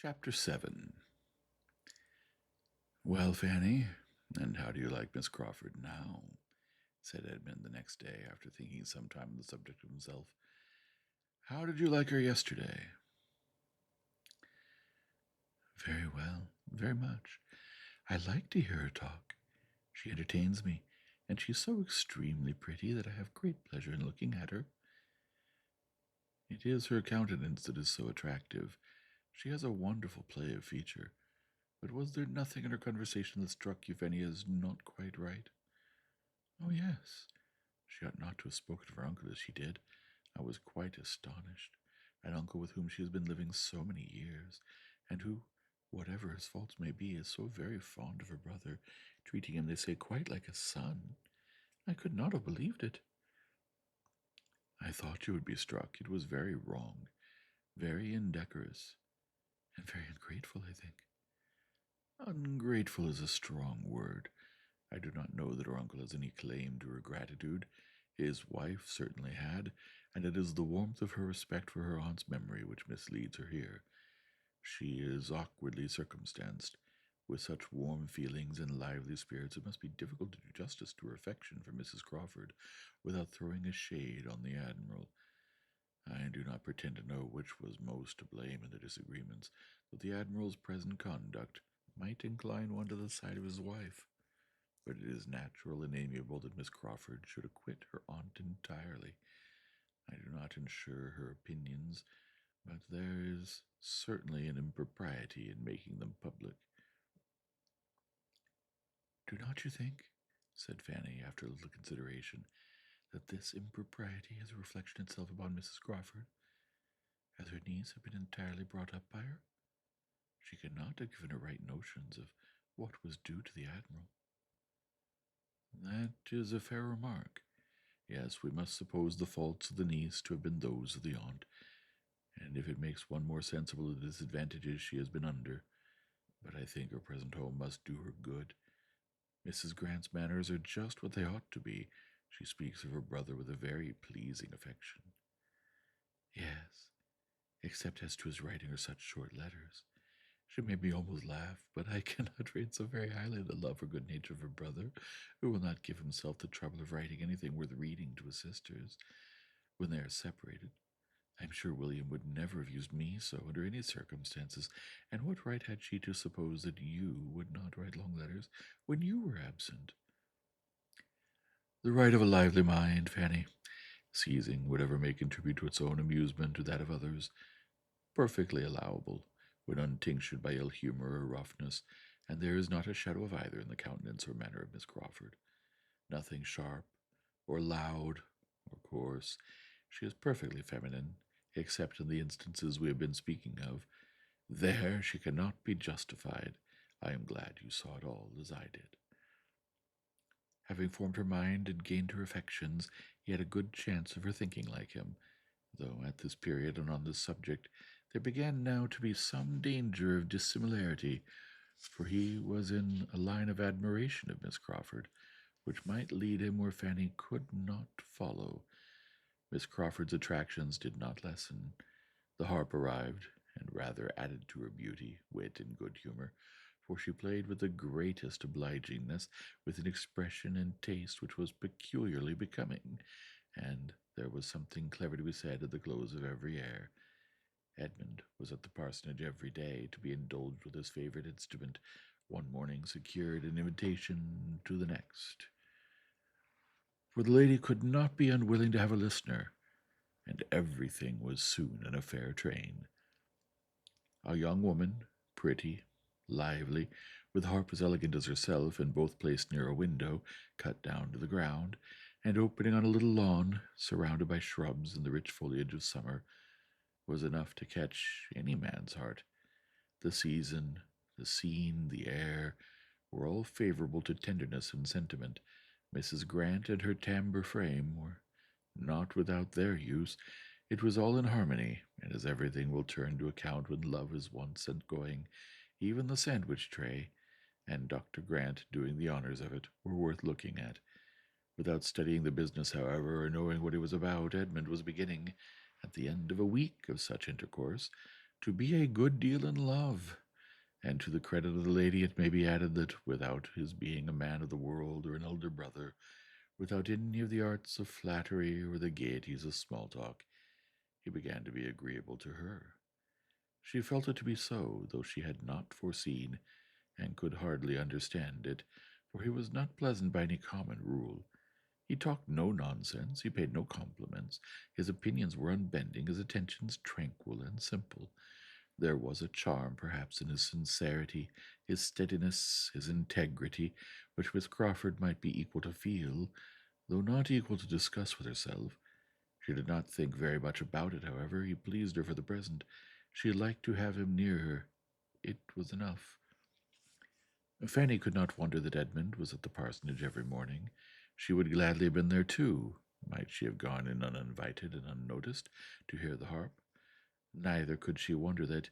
Chapter 7. "Well, Fanny, and how do you like Miss Crawford now?" said Edmund the next day, after thinking some time on the subject of himself. "How did you like her yesterday?" "Very well, very much. I like to hear her talk. She entertains me, and she is so extremely pretty that I have great pleasure in looking at her. It is her countenance that is so attractive. She has a wonderful play of feature. But was there nothing in her conversation that struck you, Fanny, as not quite right?" "Oh, yes. She ought not to have spoken of her uncle as she did. I was quite astonished. An uncle with whom she has been living so many years, and who, whatever his faults may be, is so very fond of her brother, treating him, they say, quite like a son. I could not have believed it." "I thought you would be struck. It was very wrong, very indecorous, and very ungrateful, I think." "Ungrateful is a strong word. I do not know that her uncle has any claim to her gratitude. His wife certainly had, and it is the warmth of her respect for her aunt's memory which misleads her here. She is awkwardly circumstanced. With such warm feelings and lively spirits, it must be difficult to do justice to her affection for Mrs. Crawford without throwing a shade on the Admiral. I do not pretend to know which was most to blame in the disagreements, but the Admiral's present conduct might incline one to the side of his wife. But it is natural and amiable that Miss Crawford should acquit her aunt entirely. I do not insure her opinions, but there is certainly an impropriety in making them public." "Do not you think," said Fanny, after a little consideration, "that this impropriety has a reflection itself upon Mrs. Crawford, as her niece had been entirely brought up by her? She could not have given her right notions of what was due to the Admiral." "That is a fair remark. Yes, we must suppose the faults of the niece to have been those of the aunt, and if it makes one more sensible of the disadvantages she has been under. But I think her present home must do her good. Mrs. Grant's manners are just what they ought to be. She speaks of her brother with a very pleasing affection." "Yes, except as to his writing her such short letters. She made me almost laugh, but I cannot rate so very highly the love or good nature of her brother, who will not give himself the trouble of writing anything worth reading to his sisters when they are separated. I am sure William would never have used me so under any circumstances, and what right had she to suppose that you would not write long letters when you were absent?" "The right of a lively mind, Fanny, seizing whatever may contribute to its own amusement or that of others. Perfectly allowable, when untinctured by ill humor or roughness, and there is not a shadow of either in the countenance or manner of Miss Crawford. Nothing sharp, or loud, or coarse. She is perfectly feminine, except in the instances we have been speaking of. There she cannot be justified. I am glad you saw it all as I did." Having formed her mind and gained her affections, he had a good chance of her thinking like him, though at this period and on this subject there began now to be some danger of dissimilarity, for he was in a line of admiration of Miss Crawford, which might lead him where Fanny could not follow. Miss Crawford's attractions did not lessen. The harp arrived, and rather added to her beauty, wit, and good humor, for she played with the greatest obligingness, with an expression and taste which was peculiarly becoming, and there was something clever to be said at the close of every air. Edmund was at the parsonage every day to be indulged with his favorite instrument. One morning secured an invitation to the next, for the lady could not be unwilling to have a listener, and everything was soon in a fair train. A young woman, pretty, lively, with a harp as elegant as herself, and both placed near a window, cut down to the ground, and opening on a little lawn, surrounded by shrubs and the rich foliage of summer, was enough to catch any man's heart. The season, the scene, the air, were all favorable to tenderness and sentiment. Mrs. Grant and her timbre frame were not without their use. It was all in harmony, and as everything will turn to account when love is once set going, even the sandwich tray, and Dr. Grant doing the honors of it, were worth looking at. Without studying the business, however, or knowing what it was about, Edmund was beginning, at the end of a week of such intercourse, to be a good deal in love. And to the credit of the lady, it may be added that without his being a man of the world or an elder brother, without any of the arts of flattery or the gaieties of small talk, he began to be agreeable to her. She felt it to be so, though she had not foreseen and could hardly understand it, for he was not pleasant by any common rule. He talked no nonsense, he paid no compliments, his opinions were unbending, his attentions tranquil and simple. There was a charm, perhaps, in his sincerity, his steadiness, his integrity, which Miss Crawford might be equal to feel, though not equal to discuss with herself. She did not think very much about it, however. He pleased her for the present. She liked to have him near her. It was enough. Fanny could not wonder that Edmund was at the parsonage every morning. She would gladly have been there too, might she have gone in uninvited and unnoticed to hear the harp. Neither could she wonder that,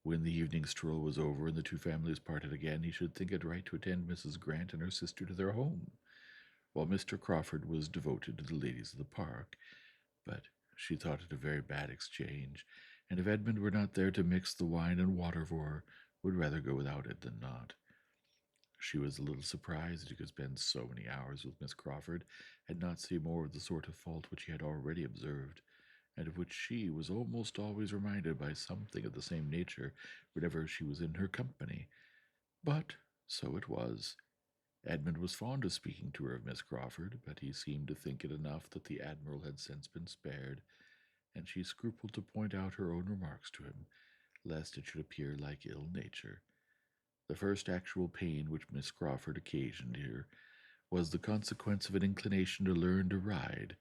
when the evening stroll was over and the two families parted again, he should think it right to attend Mrs. Grant and her sister to their home, while Mr. Crawford was devoted to the ladies of the park. But she thought it a very bad exchange, and if Edmund were not there to mix the wine and water for her, would rather go without it than not. She was a little surprised that he could spend so many hours with Miss Crawford and not see more of the sort of fault which he had already observed, and of which she was almost always reminded by something of the same nature whenever she was in her company. But so it was. Edmund was fond of speaking to her of Miss Crawford, but he seemed to think it enough that the Admiral had since been spared, and she scrupled to point out her own remarks to him, lest it should appear like ill nature. The first actual pain which Miss Crawford occasioned here was the consequence of an inclination to learn to ride,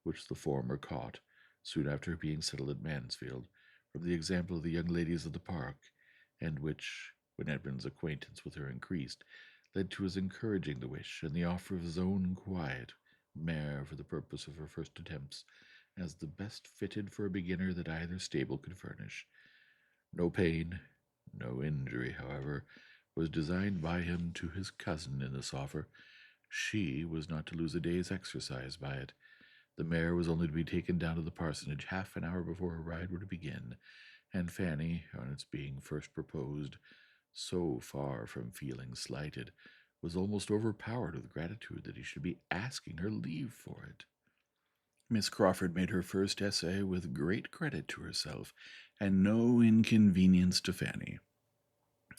which the former caught, soon after being settled at Mansfield, from the example of the young ladies of the park, and which, when Edmund's acquaintance with her increased, led to his encouraging the wish, and the offer of his own quiet mare for the purpose of her first attempts, as the best fitted for a beginner that either stable could furnish. No pain, no injury, however, was designed by him to his cousin in this offer. She was not to lose a day's exercise by it. The mare was only to be taken down to the parsonage half an hour before her ride were to begin, and Fanny, on its being first proposed, so far from feeling slighted, was almost overpowered with gratitude that he should be asking her leave for it. Miss Crawford made her first essay with great credit to herself, and no inconvenience to Fanny.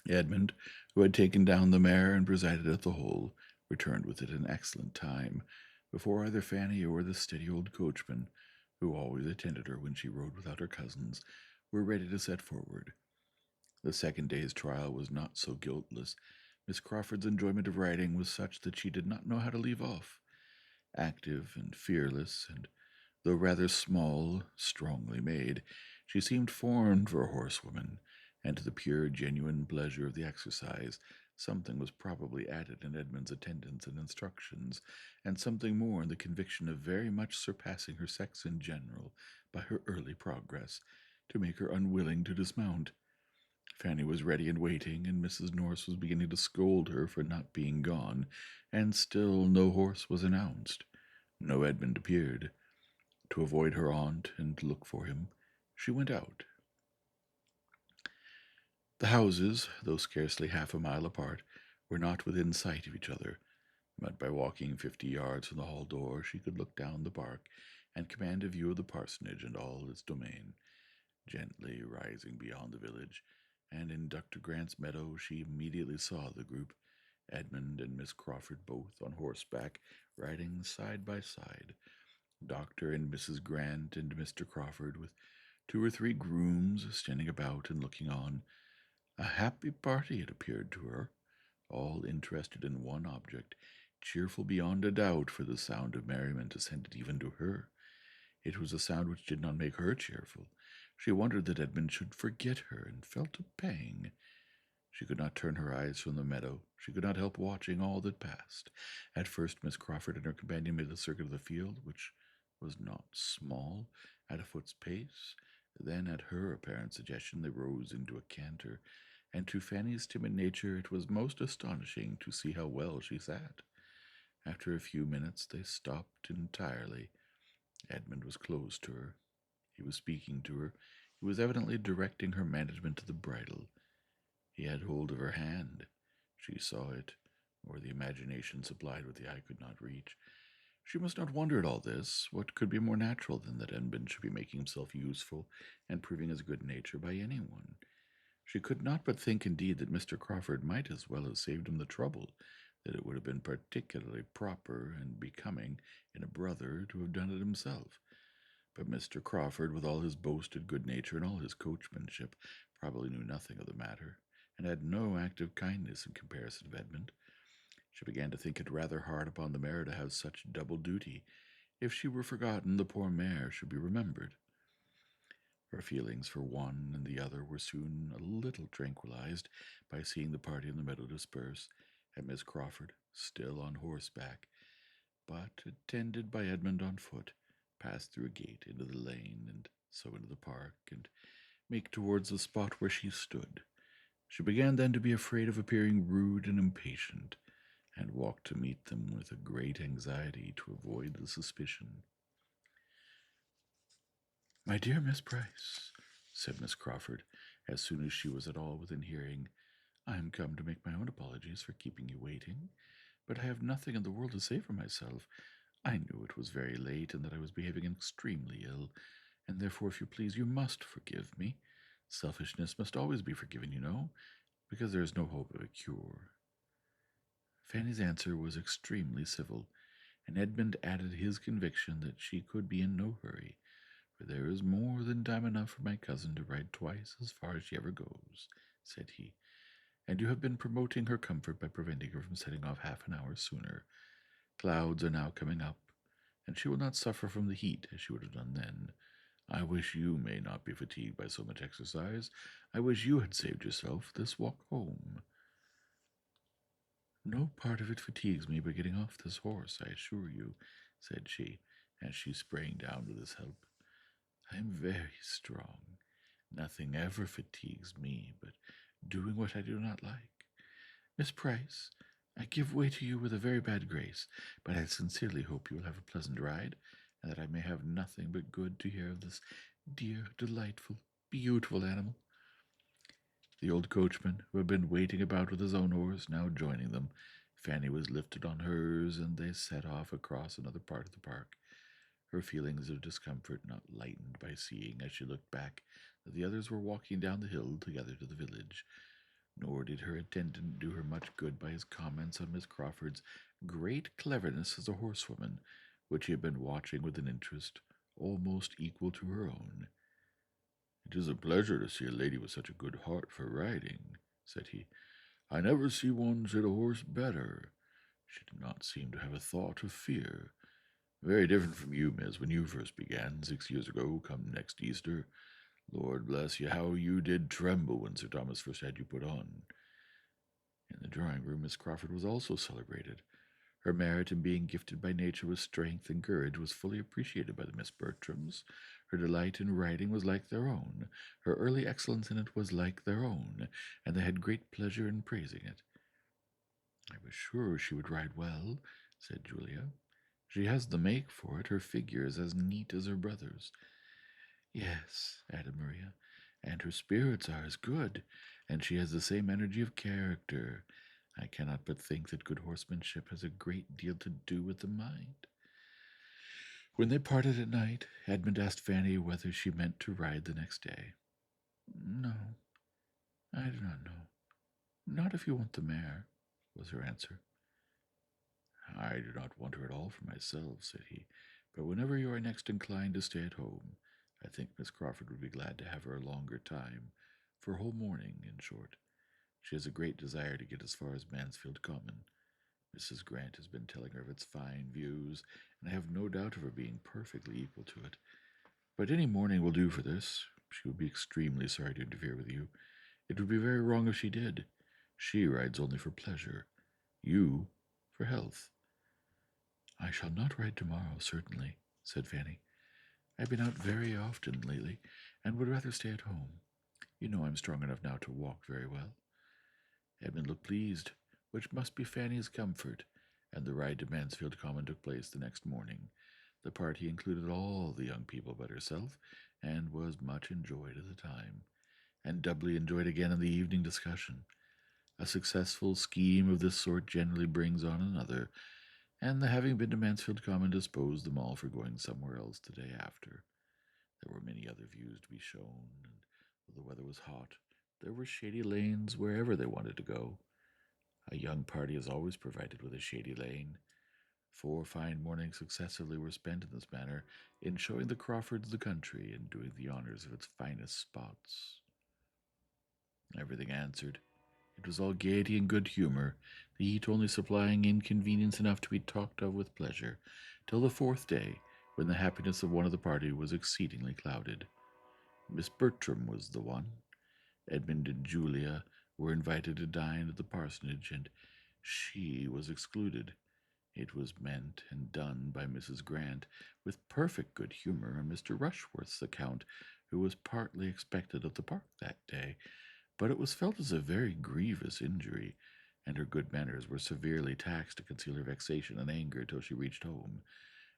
Edmund, who had taken down the mare and presided at the whole, returned with it in excellent time, before either Fanny or the steady old coachman, who always attended her when she rode without her cousins, were ready to set forward. The second day's trial was not so guiltless. Miss Crawford's enjoyment of riding was such that she did not know how to leave off. Active and fearless, and though rather small, strongly made, she seemed formed for a horsewoman, and to the pure, genuine pleasure of the exercise, something was probably added in Edmund's attendance and instructions, and something more in the conviction of very much surpassing her sex in general by her early progress, to make her unwilling to dismount. Fanny was ready and waiting, and Mrs. Norris was beginning to scold her for not being gone, and still no horse was announced. No Edmund appeared. To avoid her aunt and to look for him, she went out. The houses, though scarcely half a mile apart, were not within sight of each other, but by walking 50 yards from the hall door she could look down the park and command a view of the parsonage and all its domain. Gently rising beyond the village, and in Dr. Grant's meadow, she immediately saw the group, Edmund and Miss Crawford both on horseback, riding side by side, Dr. and Mrs. Grant and Mr. Crawford, with 2 or 3 grooms standing about and looking on. A happy party it appeared to her, all interested in one object, cheerful beyond a doubt, for the sound of merriment ascended even to her. It was a sound which did not make her cheerful. She wondered that Edmund should forget her, and felt a pang. She could not turn her eyes from the meadow. She could not help watching all that passed. At first Miss Crawford and her companion made the circuit of the field, which was not small, at a foot's pace. Then, at her apparent suggestion, they rose into a canter, and to Fanny's timid nature it was most astonishing to see how well she sat. After a few minutes they stopped entirely. Edmund was close to her. He was speaking to her. who was evidently directing her management to the bridle. He had hold of her hand. She saw it, or the imagination supplied what the eye could not reach. She must not wonder at all this. What could be more natural than that Edmund should be making himself useful and proving his good nature by anyone? She could not but think, indeed, that Mr. Crawford might as well have saved him the trouble, that it would have been particularly proper and becoming in a brother to have done it himself. But Mr. Crawford, with all his boasted good nature and all his coachmanship, probably knew nothing of the matter, and had no active kindness in comparison of Edmund. She began to think it rather hard upon the mare to have such double duty. If she were forgotten, the poor mare should be remembered. Her feelings for one and the other were soon a little tranquilized by seeing the party in the meadow disperse, and Miss Crawford, still on horseback, but attended by Edmund on foot, pass through a gate into the lane, and so into the park, and make towards the spot where she stood. She began then to be afraid of appearing rude and impatient, and walked to meet them with a great anxiety to avoid the suspicion. "My dear Miss Price," said Miss Crawford, as soon as she was at all within hearing, "I am come to make my own apologies for keeping you waiting, but I have nothing in the world to say for myself. I knew it was very late, and that I was behaving extremely ill, and therefore, if you please, you must forgive me. Selfishness must always be forgiven, you know, because there is no hope of a cure." Fanny's answer was extremely civil, and Edmund added his conviction that she could be in no hurry, for there is more than time enough for my cousin to ride twice as far as she ever goes, said he, and you have been promoting her comfort by preventing her from setting off half an hour sooner. Clouds are now coming up, and she will not suffer from the heat as she would have done then. I wish you may not be fatigued by so much exercise. I wish you had saved yourself this walk home. No part of it fatigues me but getting off this horse, I assure you, said she, as she sprang down with his help. I am very strong. Nothing ever fatigues me but doing what I do not like. Miss Price, I give way to you with a very bad grace, but I sincerely hope you will have a pleasant ride, and that I may have nothing but good to hear of this dear, delightful, beautiful animal. The old coachman, who had been waiting about with his own horse, now joining them, Fanny was lifted on hers, and they set off across another part of the park, her feelings of discomfort not lightened by seeing, as she looked back, that the others were walking down the hill together to the village. Nor did her attendant do her much good by his comments on Miss Crawford's great cleverness as a horsewoman, which he had been watching with an interest almost equal to her own. "It is a pleasure to see a lady with such a good heart for riding," said he. "I never see one sit a horse better. She did not seem to have a thought of fear. Very different from you, miss, when you first began, 6 years ago, come next Easter. Lord bless you, how you did tremble when Sir Thomas first had you put on." In the drawing-room, Miss Crawford was also celebrated. Her merit in being gifted by nature with strength and courage was fully appreciated by the Miss Bertrams. Her delight in riding was like their own. Her early excellence in it was like their own, and they had great pleasure in praising it. "I was sure she would ride well," said Julia. "She has the make for it. Her figure is as neat as her brother's." "Yes," added Maria, "and her spirits are as good, and she has the same energy of character. I cannot but think that good horsemanship has a great deal to do with the mind." When they parted at night, Edmund asked Fanny whether she meant to ride the next day. "No, I do not know. Not if you want the mare," was her answer. "I do not want her at all for myself," said he, "but whenever you are next inclined to stay at home, I think Miss Crawford would be glad to have her a longer time, for a whole morning, in short. She has a great desire to get as far as Mansfield Common. Mrs. Grant has been telling her of its fine views, and I have no doubt of her being perfectly equal to it. But any morning will do for this. She would be extremely sorry to interfere with you. It would be very wrong if she did. She rides only for pleasure, you for health." "I shall not ride tomorrow, certainly," said Fanny. "I've been out very often lately, and would rather stay at home. You know I'm strong enough now to walk very well." Edmund looked pleased, which must be Fanny's comfort, and the ride to Mansfield Common took place the next morning. The party included all the young people but herself, and was much enjoyed at the time, and doubly enjoyed again in the evening discussion. A successful scheme of this sort generally brings on another, and the having been to Mansfield Common disposed them all for going somewhere else the day after. There were many other views to be shown, and though the weather was hot, there were shady lanes wherever they wanted to go. A young party is always provided with a shady lane. 4 fine mornings successively were spent in this manner, in showing the Crawfords the country, and doing the honors of its finest spots. Everything answered. It was all gaiety and good humour, the heat only supplying inconvenience enough to be talked of with pleasure, till the 4th day, when the happiness of one of the party was exceedingly clouded. Miss Bertram was the one. Edmund and Julia were invited to dine at the parsonage, and she was excluded. It was meant and done by Mrs. Grant, with perfect good humour on Mr. Rushworth's account, who was partly expected at the park that day, but it was felt as a very grievous injury, and her good manners were severely taxed to conceal her vexation and anger till she reached home.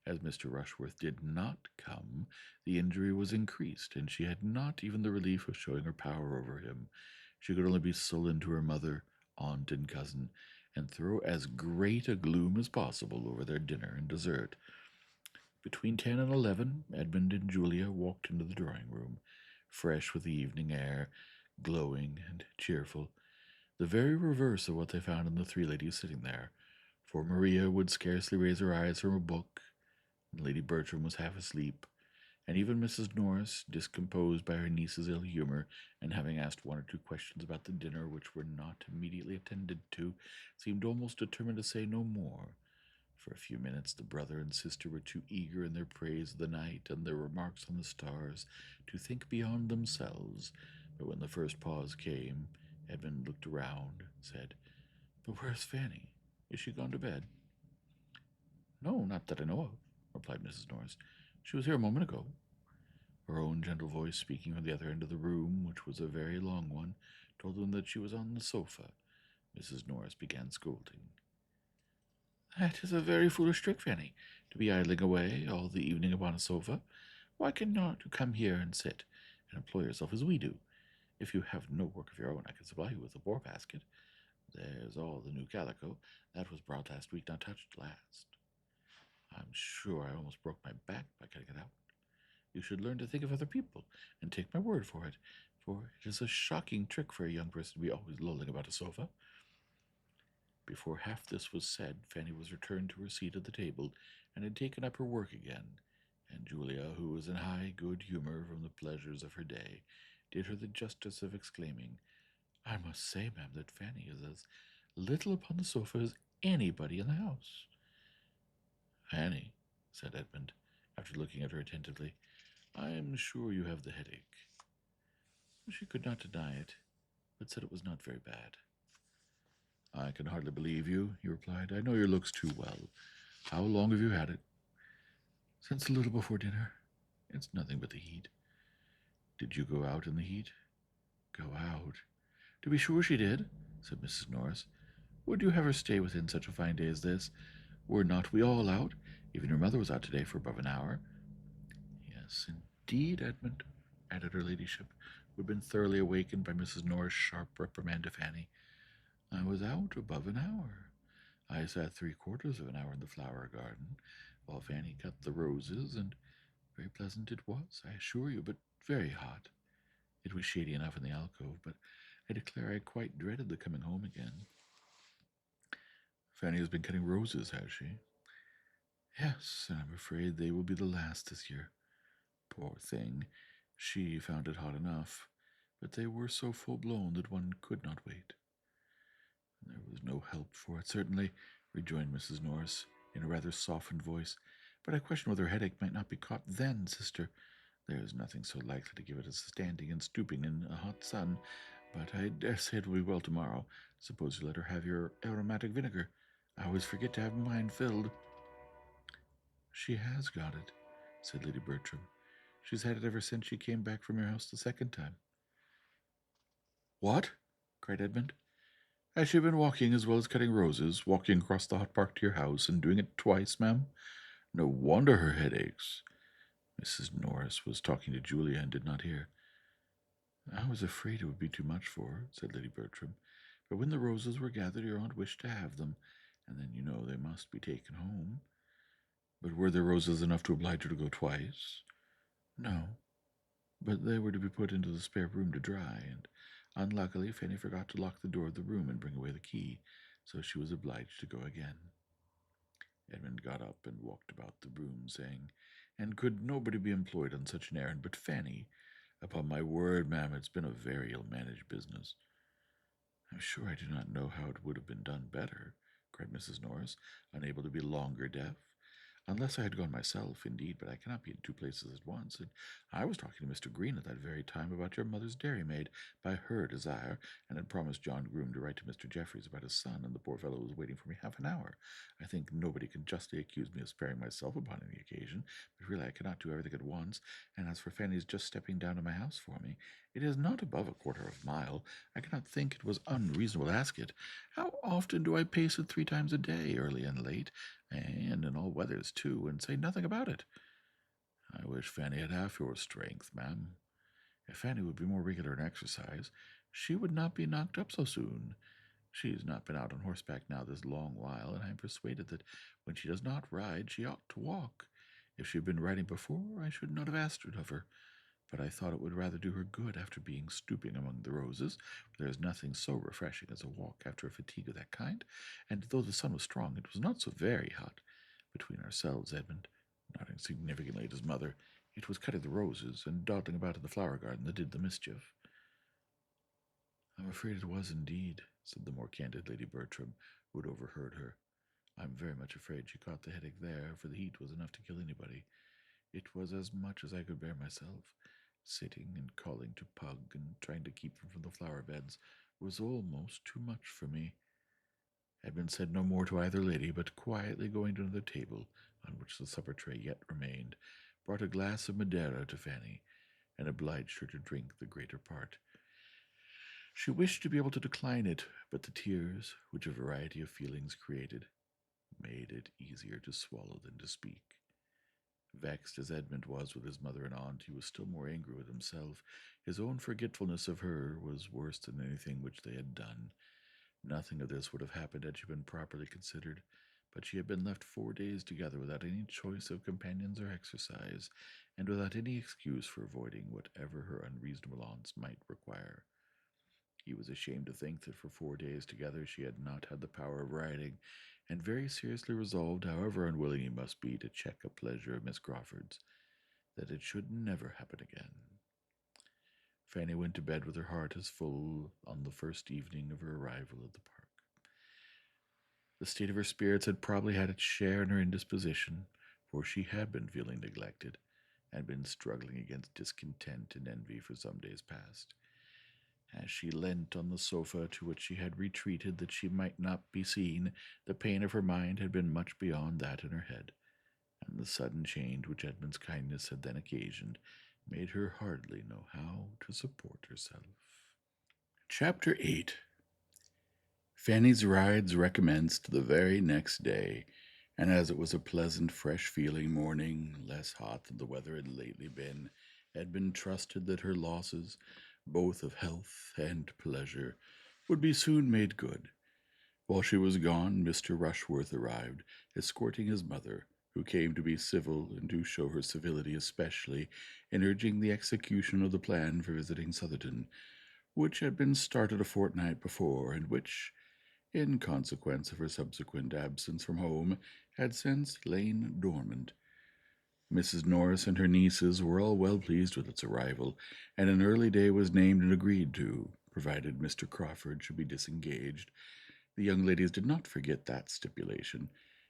As Mr. Rushworth did not come, the injury was increased, and she had not even the relief of showing her power over him. She could only be sullen to her mother, aunt, and cousin, and throw as great a gloom as possible over their dinner and dessert. Between 10 and 11, Edmund and Julia walked into the drawing-room, fresh with the evening air, glowing and cheerful, the very reverse of what they found in the 3 ladies sitting there, for Maria would scarcely raise her eyes from a book, and Lady Bertram was half asleep, and even Mrs. Norris, discomposed by her niece's ill humour, and having asked 1 or 2 questions about the dinner which were not immediately attended to, seemed almost determined to say no more. For a few minutes the brother and sister were too eager in their praise of the night and their remarks on the stars to think beyond themselves, but when the first pause came, Edmund looked around, said, "But where's Fanny? Is she gone to bed?" "No, not that I know of," replied Mrs. Norris. "She was here a moment ago." Her own gentle voice, speaking from the other end of the room, which was a very long one, told them that she was on the sofa. Mrs. Norris began scolding. "That is a very foolish trick, Fanny, to be idling away all the evening upon a sofa. Why cannot you come here and sit, and employ yourself as we do? If you have no work of your own, I can supply you with a war basket. There's all the new calico. That was brought last week, not touched last. I'm sure I almost broke my back by cutting it out. You should learn to think of other people, and take my word for it is a shocking trick for a young person to be always lolling about a sofa." Before half this was said, Fanny was returned to her seat at the table, and had taken up her work again, and Julia, who was in high good humour from the pleasures of her day, did her the justice of exclaiming, "I must say, ma'am, that Fanny is as little upon the sofa as anybody in the house." "Fanny," said Edmund, after looking at her attentively, "I am sure you have the headache." She could not deny it, but said it was not very bad. "I can hardly believe you," he replied. "I know your looks too well. How long have you had it?" "Since a little before dinner. It's nothing but the heat." "Did you go out in the heat?" "Go out? To be sure she did," said Mrs. Norris. "Would you have her stay within such a fine day as this? Were not we all out? Even your mother was out today for above an hour." "Yes, indeed, Edmund," added her ladyship, who had been thoroughly awakened by Mrs. Norris' sharp reprimand to Fanny. "I was out above an hour. I sat 3/4 of an hour in the flower garden, while Fanny cut the roses, and very pleasant it was, I assure you, but very hot. It was shady enough in the alcove, but I declare I quite dreaded the coming home again." "Fanny has been cutting roses, has she?" "Yes, and I'm afraid they will be the last this year. Poor thing, she found it hot enough, but they were so full-blown that one could not wait." "There was no help for it, certainly," rejoined Mrs. Norris, in a rather softened voice. "But I question whether a headache might not be caught then, sister. There is nothing so likely to give it as standing and stooping in a hot sun. But I dare say it will be well tomorrow. Suppose you let her have your aromatic vinegar. I always forget to have mine filled." "She has got it," said Lady Bertram. "She's had it ever since she came back from your house the 2nd time." "What?" cried Edmund. "Has she been walking as well as cutting roses, walking across the hot park to your house, and doing it twice, ma'am? No wonder her head aches. Mrs. Norris was talking to Julia and did not hear. I was afraid it would be too much for her, said Lady Bertram. But when the roses were gathered, your aunt wished to have them, and then you know they must be taken home. But were there roses enough to oblige her to go twice? No, but they were to be put into the spare room to dry, and unluckily Fanny forgot to lock the door of the room and bring away the key, so she was obliged to go again. Edmund got up and walked about the room, saying, And could nobody be employed on such an errand but Fanny? Upon my word, ma'am, it's been a very ill-managed business. I'm sure I do not know how it would have been done better, cried Mrs. Norris, unable to be longer deaf. Unless I had gone myself, indeed, but I cannot be in two places at once, and I was talking to Mr. Green at that very time about your mother's dairymaid, by her desire, and had promised John Groom to write to Mr. Jeffreys about his son, and the poor fellow was waiting for me half an hour. I think nobody can justly accuse me of sparing myself upon any occasion, but really I cannot do everything at once, and as for Fanny's just stepping down to my house for me, it is not above a quarter of a mile. I cannot think it was unreasonable to ask it. How often do I pace it 3 times a day, early and late, and in all weathers, too, and say nothing about it? I wish Fanny had half your strength, ma'am. If Fanny would be more regular in exercise, she would not be knocked up so soon. She has not been out on horseback now this long while, and I am persuaded that when she does not ride, she ought to walk. If she had been riding before, I should not have asked it of her, but I thought it would rather do her good after being stooping among the roses, for there is nothing so refreshing as a walk after a fatigue of that kind, and though the sun was strong, it was not so very hot. Between ourselves, Edmund, nodding significantly at his mother, it was cutting the roses and dawdling about in the flower garden that did the mischief. I'm afraid it was indeed, said the more candid Lady Bertram, who had overheard her. I'm very much afraid she caught the headache there, for the heat was enough to kill anybody. It was as much as I could bear myself. Sitting and calling to Pug and trying to keep him from the flower beds was almost too much for me. Edmund said no more to either lady, but quietly going to another table, on which the supper tray yet remained, brought a glass of Madeira to Fanny, and obliged her to drink the greater part. She wished to be able to decline it, but the tears, which a variety of feelings created, made it easier to swallow than to speak. Vexed as Edmund was with his mother and aunt, he was still more angry with himself. His own forgetfulness of her was worse than anything which they had done. Nothing of this would have happened had she been properly considered, but she had been left 4 days together without any choice of companions or exercise, and without any excuse for avoiding whatever her unreasonable aunts might require. He was ashamed to think that for 4 days together she had not had the power of riding, and very seriously resolved, however unwilling he must be to check a pleasure of Miss Crawford's, that it should never happen again. Fanny went to bed with her heart as full on the first evening of her arrival at the park. The state of her spirits had probably had its share in her indisposition, for she had been feeling neglected, and been struggling against discontent and envy for some days past. As she leant on the sofa to which she had retreated that she might not be seen, the pain of her mind had been much beyond that in her head, and the sudden change which Edmund's kindness had then occasioned made her hardly know how to support herself. Chapter 8. Fanny's rides recommenced the very next day, and as it was a pleasant, fresh-feeling morning, less hot than the weather had lately been, Edmund trusted that her losses, both of health and pleasure, would be soon made good. While she was gone, Mr. Rushworth arrived, escorting his mother, who came to be civil and to show her civility especially in urging the execution of the plan for visiting Southerton, which had been started a fortnight before, and which, in consequence of her subsequent absence from home, had since lain dormant. Mrs. Norris and her nieces were all well pleased with its arrival, and an early day was named and agreed to, provided Mr. Crawford should be disengaged. The young ladies did not forget that stipulation,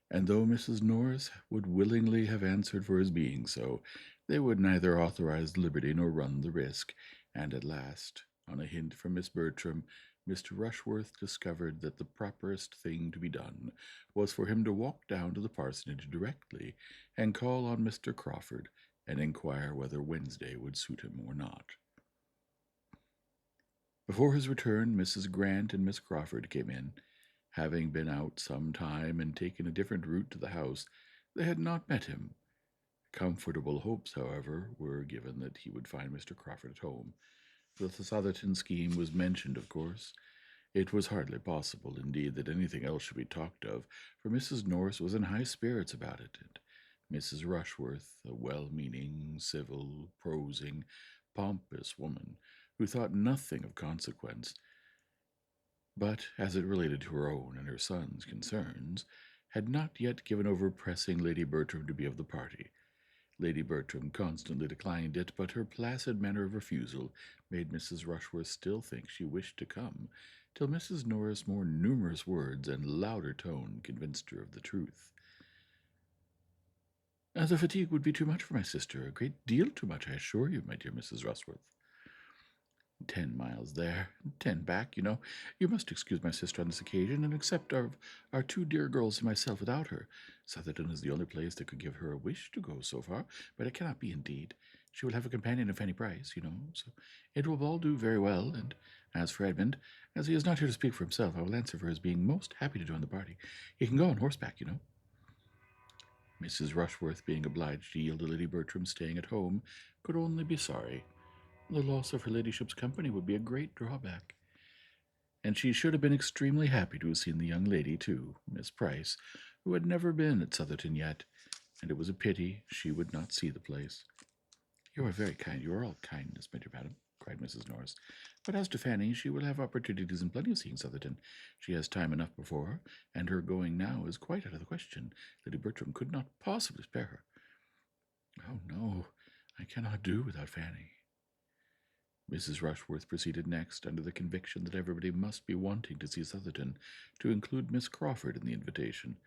and though Mrs. Norris would willingly have answered for his being so, they would neither authorize the liberty nor run the risk, and at last, on a hint from Miss Bertram, Mr. Rushworth discovered that the properest thing to be done was for him to walk down to the parsonage directly and call on Mr. Crawford and inquire whether Wednesday would suit him or not. Before his return, Mrs. Grant and Miss Crawford came in. Having been out some time and taken a different route to the house, They had not met him. Comfortable hopes, however, were given that he would find Mr. Crawford at home. The Southerton scheme was mentioned, of course. It was hardly possible, indeed, that anything else should be talked of, for Mrs. Norris was in high spirits about it, and Mrs. Rushworth, a well-meaning, civil, prosing, pompous woman, who thought nothing of consequence, but as it related to her own and her son's concerns, had not yet given over pressing Lady Bertram to be of the party. Lady Bertram constantly declined it, but her placid manner of refusal made Mrs. Rushworth still think she wished to come, till Mrs. Norris' more numerous words and louder tone convinced her of the truth. The fatigue would be too much for my sister, a great deal too much, I assure you, my dear Mrs. Rushworth. 10 miles there, 10 back, you know. You must excuse my sister on this occasion, and accept our two dear girls and myself without her. Southerton is the only place that could give her a wish to go so far, but it cannot be indeed. She will have a companion in Fanny Price, you know, so it will all do very well. And as for Edmund, as he is not here to speak for himself, I will answer for his being most happy to join the party. He can go on horseback, you know. Mrs. Rushworth, being obliged to yield to Lady Bertram staying at home, could only be sorry. The loss of her ladyship's company would be a great drawback, and she should have been extremely happy to have seen the young lady, too, Miss Price, who had never been at Southerton yet, and it was a pity she would not see the place. You are very kind. You are all kindness, my dear madam, cried Mrs. Norris. But as to Fanny, she will have opportunities and plenty of seeing Southerton. She has time enough before her, and her going now is quite out of the question. Lady Bertram could not possibly spare her. Oh, no, I cannot do without Fanny. Mrs. Rushworth proceeded next, under the conviction that everybody must be wanting to see Southerton, to include Miss Crawford in the invitation,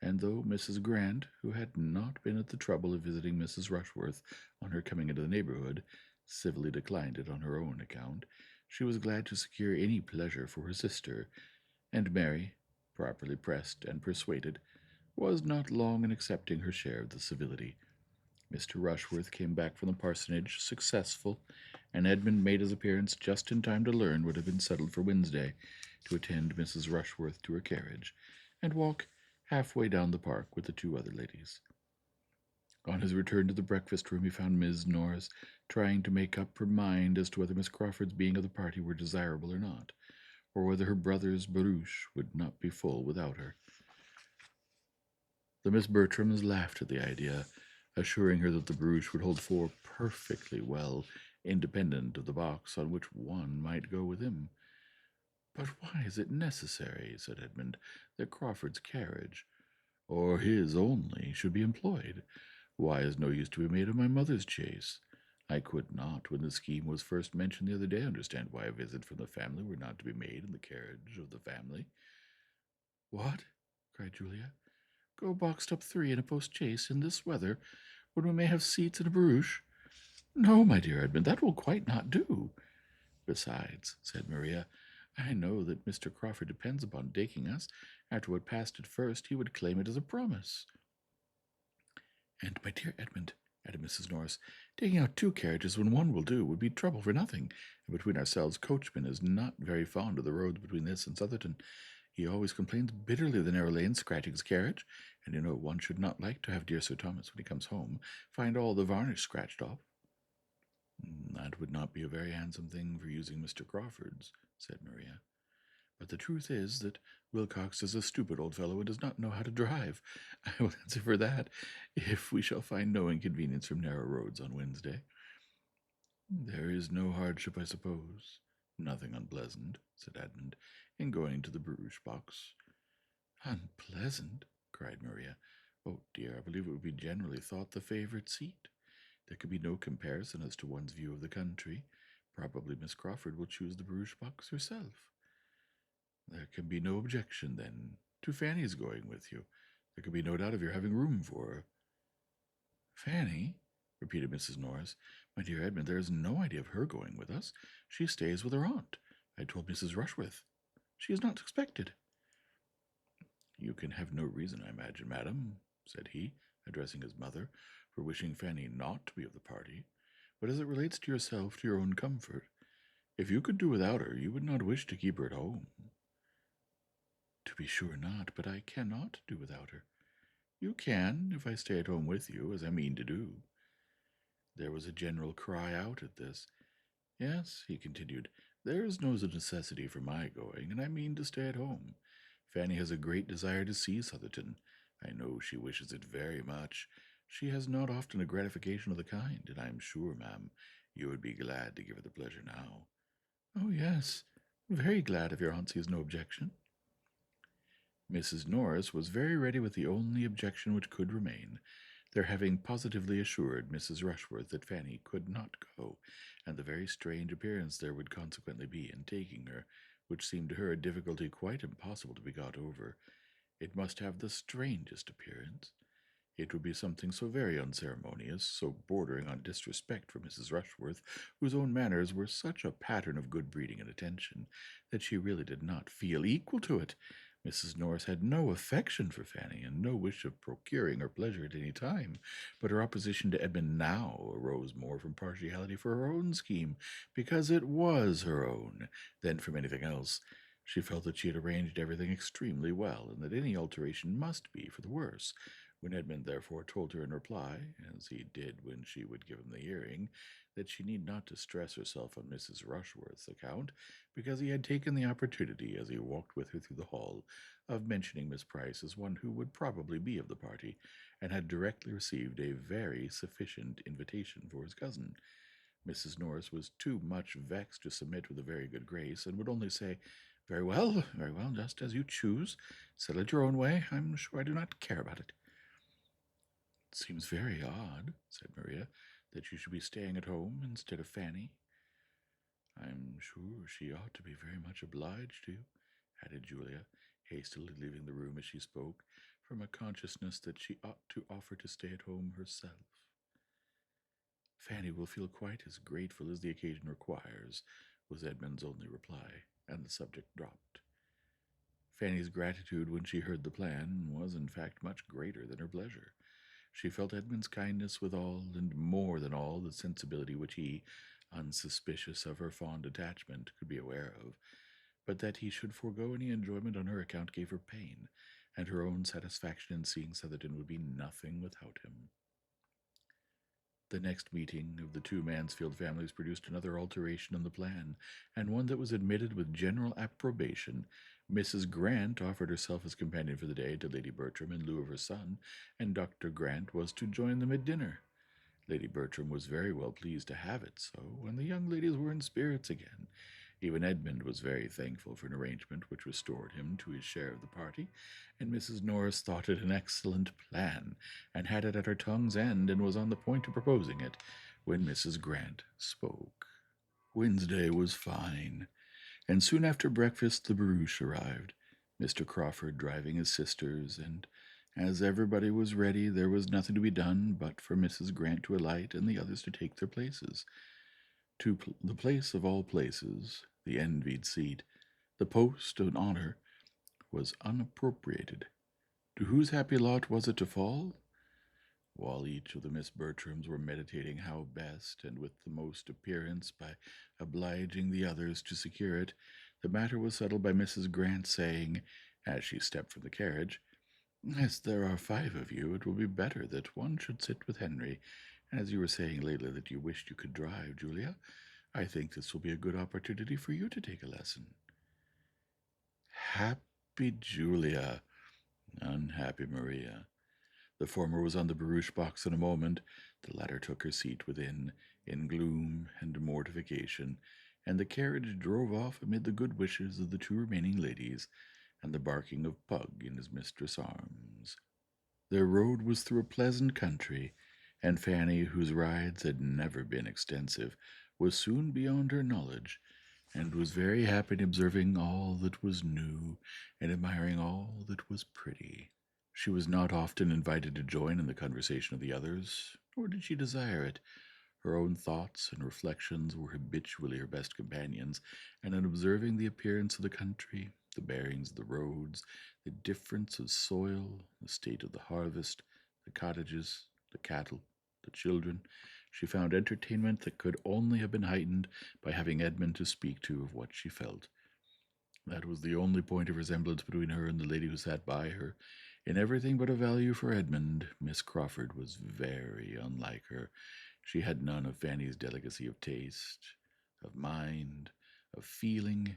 and though Mrs. Grant, who had not been at the trouble of visiting Mrs. Rushworth on her coming into the neighborhood, civilly declined it on her own account, she was glad to secure any pleasure for her sister, and Mary, properly pressed and persuaded, was not long in accepting her share of the civility. Mr. Rushworth came back from the parsonage successful, and Edmund made his appearance just in time to learn what had been settled for Wednesday, to attend Mrs. Rushworth to her carriage, and walk halfway down the park with the two other ladies. On his return to the breakfast-room, he found Miss Norris trying to make up her mind as to whether Miss Crawford's being of the party were desirable or not, or whether her brother's barouche would not be full without her. The Miss Bertrams laughed at the idea, assuring her that the barouche would hold four perfectly well, independent of the box on which one might go with him. But why is it necessary, said Edmund, that Crawford's carriage, or his only, should be employed? Why is no use to be made of my mother's chaise? I could not, when the scheme was first mentioned the other day, understand why a visit from the family were not to be made in the carriage of the family. What? Cried Julia. Go boxed up 3 in a post-chaise in this weather, when we may have seats in a barouche? No, my dear Edmund, that will quite not do. Besides, said Maria, I know that Mr. Crawford depends upon taking us. After what passed at first, he would claim it as a promise. And, my dear Edmund, added Mrs. Norris, taking out 2 carriages when one will do would be trouble for nothing, and between ourselves, coachman is not very fond of the roads between this and Southerton. He always complains bitterly of the narrow lane, scratching his carriage, and you know one should not like to have dear Sir Thomas, when he comes home, find all the varnish scratched off. That would not be a very handsome thing for using Mr. Crawford's, said Maria. But the truth is that Wilcox is a stupid old fellow and does not know how to drive. I will answer for that, if we shall find no inconvenience from narrow roads on Wednesday. There is no hardship, I suppose. Nothing unpleasant, said Edmund, in going to the barouche box. Unpleasant? Cried Maria. Oh dear, I believe it would be generally thought the favorite seat. There could be no comparison as to one's view of the country. Probably Miss Crawford will choose the barouche box herself. There can be no objection, then, to Fanny's going with you. There can be no doubt of your having room for her. Fanny? Repeated Mrs. Norris. My dear Edmund, there is no idea of her going with us. She stays with her aunt. I told Mrs. Rushworth. She is not expected. You can have no reason, I imagine, madam, said he, addressing his mother, for wishing Fanny not to be of the party. But as it relates to yourself, to your own comfort, if you could do without her, you would not wish to keep her at home. To be sure not, but I cannot do without her. You can, if I stay at home with you, as I mean to do. There was a general cry out at this. Yes, he continued, there is no necessity for my going, and I mean to stay at home. Fanny has a great desire to see Southerton. I know she wishes it very much. She has not often a gratification of the kind, and I am sure, ma'am, you would be glad to give her the pleasure now. Oh, yes, very glad if your aunt sees no objection. Mrs. Norris was very ready with the only objection which could remain, their having positively assured Mrs. Rushworth that Fanny could not go, and the very strange appearance there would consequently be in taking her, which seemed to her a difficulty quite impossible to be got over. It must have the strangest appearance. It would be something so very unceremonious, so bordering on disrespect for Mrs. Rushworth, whose own manners were such a pattern of good breeding and attention, that she really did not feel equal to it. Mrs. Norris had no affection for Fanny, and no wish of procuring her pleasure at any time, but her opposition to Edmund now arose more from partiality for her own scheme, because it was her own, than from anything else. She felt that she had arranged everything extremely well, and that any alteration must be for the worse. When Edmund therefore told her in reply, as he did when she would give him the hearing, that she need not distress herself on Mrs. Rushworth's account, because he had taken the opportunity, as he walked with her through the hall, of mentioning Miss Price as one who would probably be of the party, and had directly received a very sufficient invitation for his cousin. Mrs. Norris was too much vexed to submit with a very good grace, and would only say, very well, just as you choose. Settle it your own way. I'm sure I do not care about it. It seems very odd, said Maria, that you should be staying at home instead of Fanny. I'm sure she ought to be very much obliged to you, added Julia, hastily leaving the room as she spoke, from a consciousness that she ought to offer to stay at home herself. Fanny will feel quite as grateful as the occasion requires, was Edmund's only reply, and the subject dropped. Fanny's gratitude when she heard the plan was in fact much greater than her pleasure. She felt Edmund's kindness with all, and more than all, the sensibility which he, unsuspicious of her fond attachment, could be aware of, but that he should forego any enjoyment on her account gave her pain, and her own satisfaction in seeing Southerton would be nothing without him. The next meeting of the two Mansfield families produced another alteration in the plan, and one that was admitted with general approbation. Mrs. Grant offered herself as companion for the day to Lady Bertram in lieu of her son, and Dr. Grant was to join them at dinner. Lady Bertram was very well pleased to have it so, and the young ladies were in spirits again. Even Edmund was very thankful for an arrangement which restored him to his share of the party, and Mrs. Norris thought it an excellent plan, and had it at her tongue's end, and was on the point of proposing it, when Mrs. Grant spoke. Wednesday was fine, and soon after breakfast the barouche arrived, Mr. Crawford driving his sisters, and as everybody was ready, there was nothing to be done but for Mrs. Grant to alight and the others to take their places. To the place of all places, the envied seat, the post of honor, was unappropriated. To whose happy lot was it to fall? While each of the Miss Bertrams were meditating how best and with the most appearance by obliging the others to secure it, the matter was settled by Mrs. Grant saying, as she stepped from the carriage, as there are 5 of you, it will be better that one should sit with Henry. As you were saying lately that you wished you could drive, Julia, I think this will be a good opportunity for you to take a lesson. Happy Julia, unhappy Maria. The former was on the barouche box in a moment. The latter took her seat within, in gloom and mortification, and the carriage drove off amid the good wishes of the 2 remaining ladies, and the barking of Pug in his mistress' arms. Their road was through a pleasant country, and Fanny, whose rides had never been extensive, was soon beyond her knowledge, and was very happy in observing all that was new, and admiring all that was pretty. She was not often invited to join in the conversation of the others, nor did she desire it. Her own thoughts and reflections were habitually her best companions, and in observing the appearance of the country, the bearings of the roads, the difference of soil, the state of the harvest, the cottages, the cattle, the children, she found entertainment that could only have been heightened by having Edmund to speak to of what she felt. That was the only point of resemblance between her and the lady who sat by her, In everything but a value for Edmund, Miss Crawford was very unlike her. She had none of Fanny's delicacy of taste, of mind, of feeling.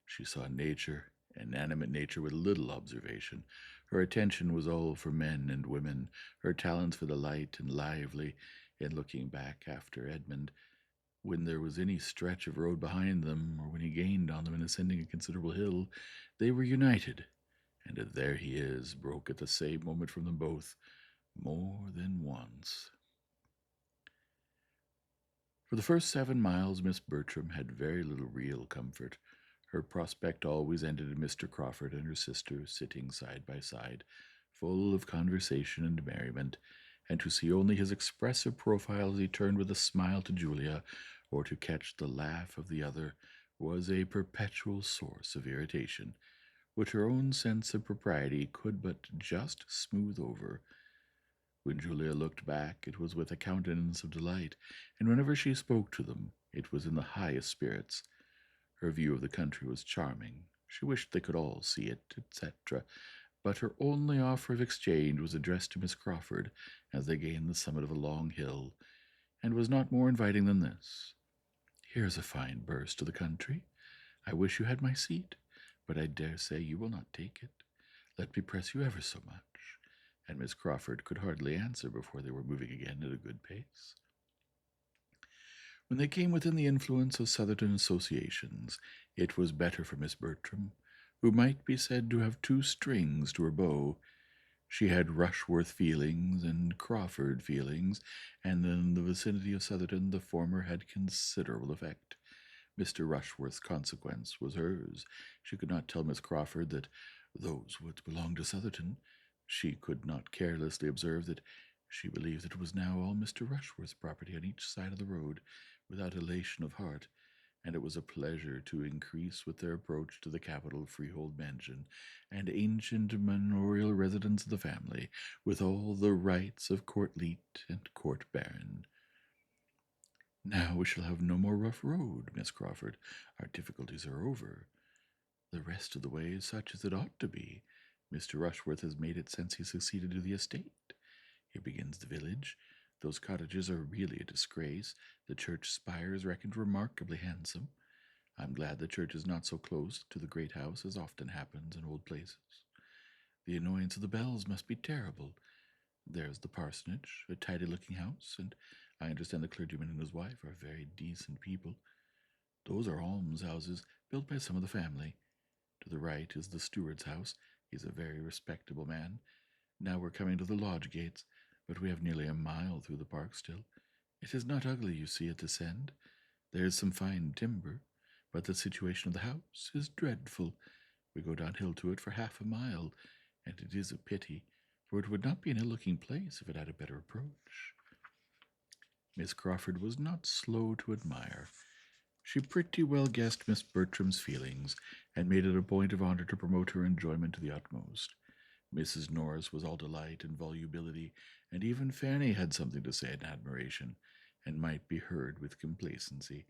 She saw nature, inanimate nature, with little observation. Her attention was all for men and women, her talents for the light and lively. In looking back after Edmund, when there was any stretch of road behind them, or when he gained on them in ascending a considerable hill, they were united, and a "there he is" broke at the same moment from them both, more than once. For the first 7 miles Miss Bertram had very little real comfort. Her prospect always ended in Mr. Crawford and her sister sitting side by side, full of conversation and merriment, and to see only his expressive profile as he turned with a smile to Julia, or to catch the laugh of the other, was a perpetual source of irritation, which her own sense of propriety could but just smooth over. When Julia looked back, it was with a countenance of delight, and whenever she spoke to them, it was in the highest spirits. Her view of the country was charming. She wished they could all see it, etc., but her only offer of exchange was addressed to Miss Crawford as they gained the summit of a long hill, and was not more inviting than this: "Here's a fine burst of the country. I wish you had my seat, but I dare say you will not take it. Let me press you ever so much." And Miss Crawford could hardly answer before they were moving again at a good pace. When they came within the influence of Southerton associations, it was better for Miss Bertram, who might be said to have two strings to her bow. She had Rushworth feelings and Crawford feelings, and in the vicinity of Southerton the former had considerable effect. Mr. Rushworth's consequence was hers. She could not tell Miss Crawford that those woods belonged to Southerton. She could not carelessly observe that she believed that it was now all Mr. Rushworth's property on each side of the road, without elation of heart, and it was a pleasure to increase with their approach to the capital freehold mansion and ancient manorial residence of the family, with all the rights of court leet and court baron. "Now we shall have no more rough road, Miss Crawford. Our difficulties are over. The rest of the way is such as it ought to be. Mr. Rushworth has made it since he succeeded to the estate. Here begins the village. Those cottages are really a disgrace. The church spire is reckoned remarkably handsome. I'm glad the church is not so close to the great house as often happens in old places. The annoyance of the bells must be terrible. There's the parsonage, a tidy-looking house, and I understand the clergyman and his wife are very decent people. Those are almshouses built by some of the family. To the right is the steward's house. He's a very respectable man. Now we're coming to the lodge gates, but we have nearly a mile through the park still. It is not ugly, you see, at this end. There is some fine timber, but the situation of the house is dreadful. We go downhill to it for half a mile, and it is a pity, for it would not be an ill-looking place if it had a better approach." Miss Crawford was not slow to admire. She pretty well guessed Miss Bertram's feelings, and made it a point of honor to promote her enjoyment to the utmost. Mrs. Norris was all delight and volubility, and even Fanny had something to say in admiration, and might be heard with complacency.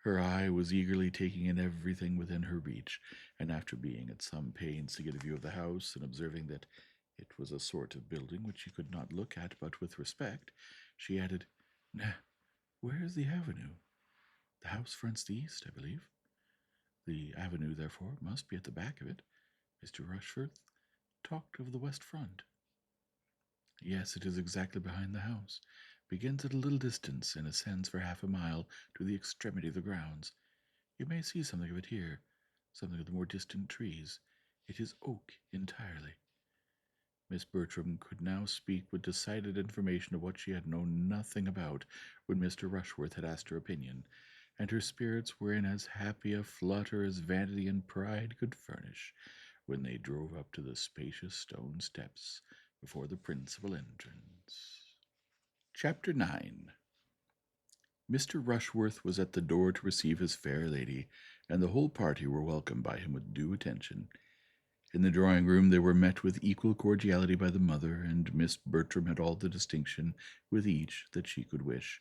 Her eye was eagerly taking in everything within her reach, and after being at some pains to get a view of the house, and observing that it was a sort of building which she could not look at but with respect, she added, "Now, where is the avenue? The house fronts the east, I believe. The avenue, therefore, must be at the back of it. Mr. Rushworth talked of the west front." "Yes, it is exactly behind the house. Begins at a little distance, and ascends for half a mile to the extremity of the grounds. You may see something of it here, something of the more distant trees. It is oak entirely." Miss Bertram could now speak with decided information of what she had known nothing about when Mr. Rushworth had asked her opinion, and her spirits were in as happy a flutter as vanity and pride could furnish, when they drove up to the spacious stone steps before the principal entrance. Chapter 9. Mr. Rushworth was at the door to receive his fair lady, and the whole party were welcomed by him with due attention. In the drawing-room they were met with equal cordiality by the mother, and Miss Bertram had all the distinction with each that she could wish.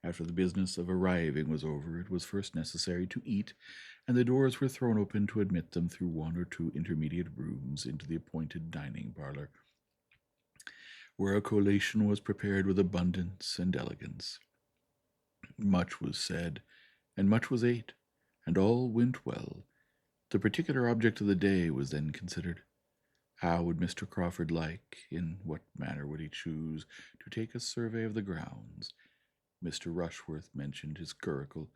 After the business of arriving was over, it was first necessary to eat, and the doors were thrown open to admit them through one or two intermediate rooms into the appointed dining parlor, where a collation was prepared with abundance and elegance. Much was said, and much was ate, and all went well. The particular object of the day was then considered. How would Mr. Crawford like, in what manner would he choose, to take a survey of the grounds? Mr. Rushworth mentioned his curricle.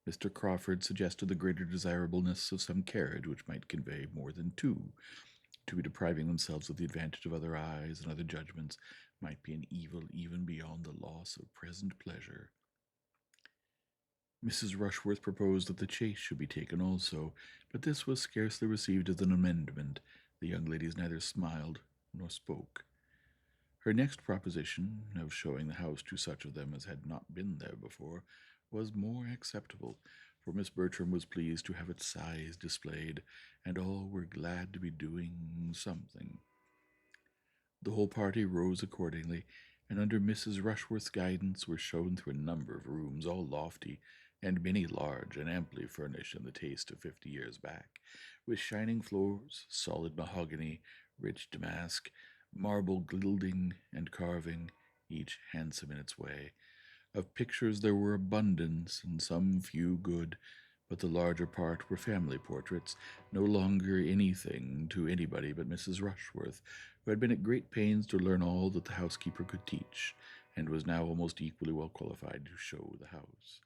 Mr. Crawford suggested the greater desirableness of some carriage which might convey more than two. To be depriving themselves of the advantage of other eyes and other judgments might be an evil even beyond the loss of present pleasure. Mrs. Rushworth proposed that the chaise should be taken also, but this was scarcely received as an amendment. The young ladies neither smiled nor spoke. Her next proposition, of showing the house to such of them as had not been there before, was more acceptable, for Miss Bertram was pleased to have its size displayed, and all were glad to be doing something. The whole party rose accordingly, and under Mrs. Rushworth's guidance were shown through a number of rooms, all lofty, and many large and amply furnished in the taste of 50 years back, with shining floors, solid mahogany, rich damask, marble gilding and carving, each handsome in its way. Of pictures there were abundance, and some few good, but the larger part were family portraits, no longer anything to anybody but Mrs. Rushworth, who had been at great pains to learn all that the housekeeper could teach, and was now almost equally well qualified to show the house.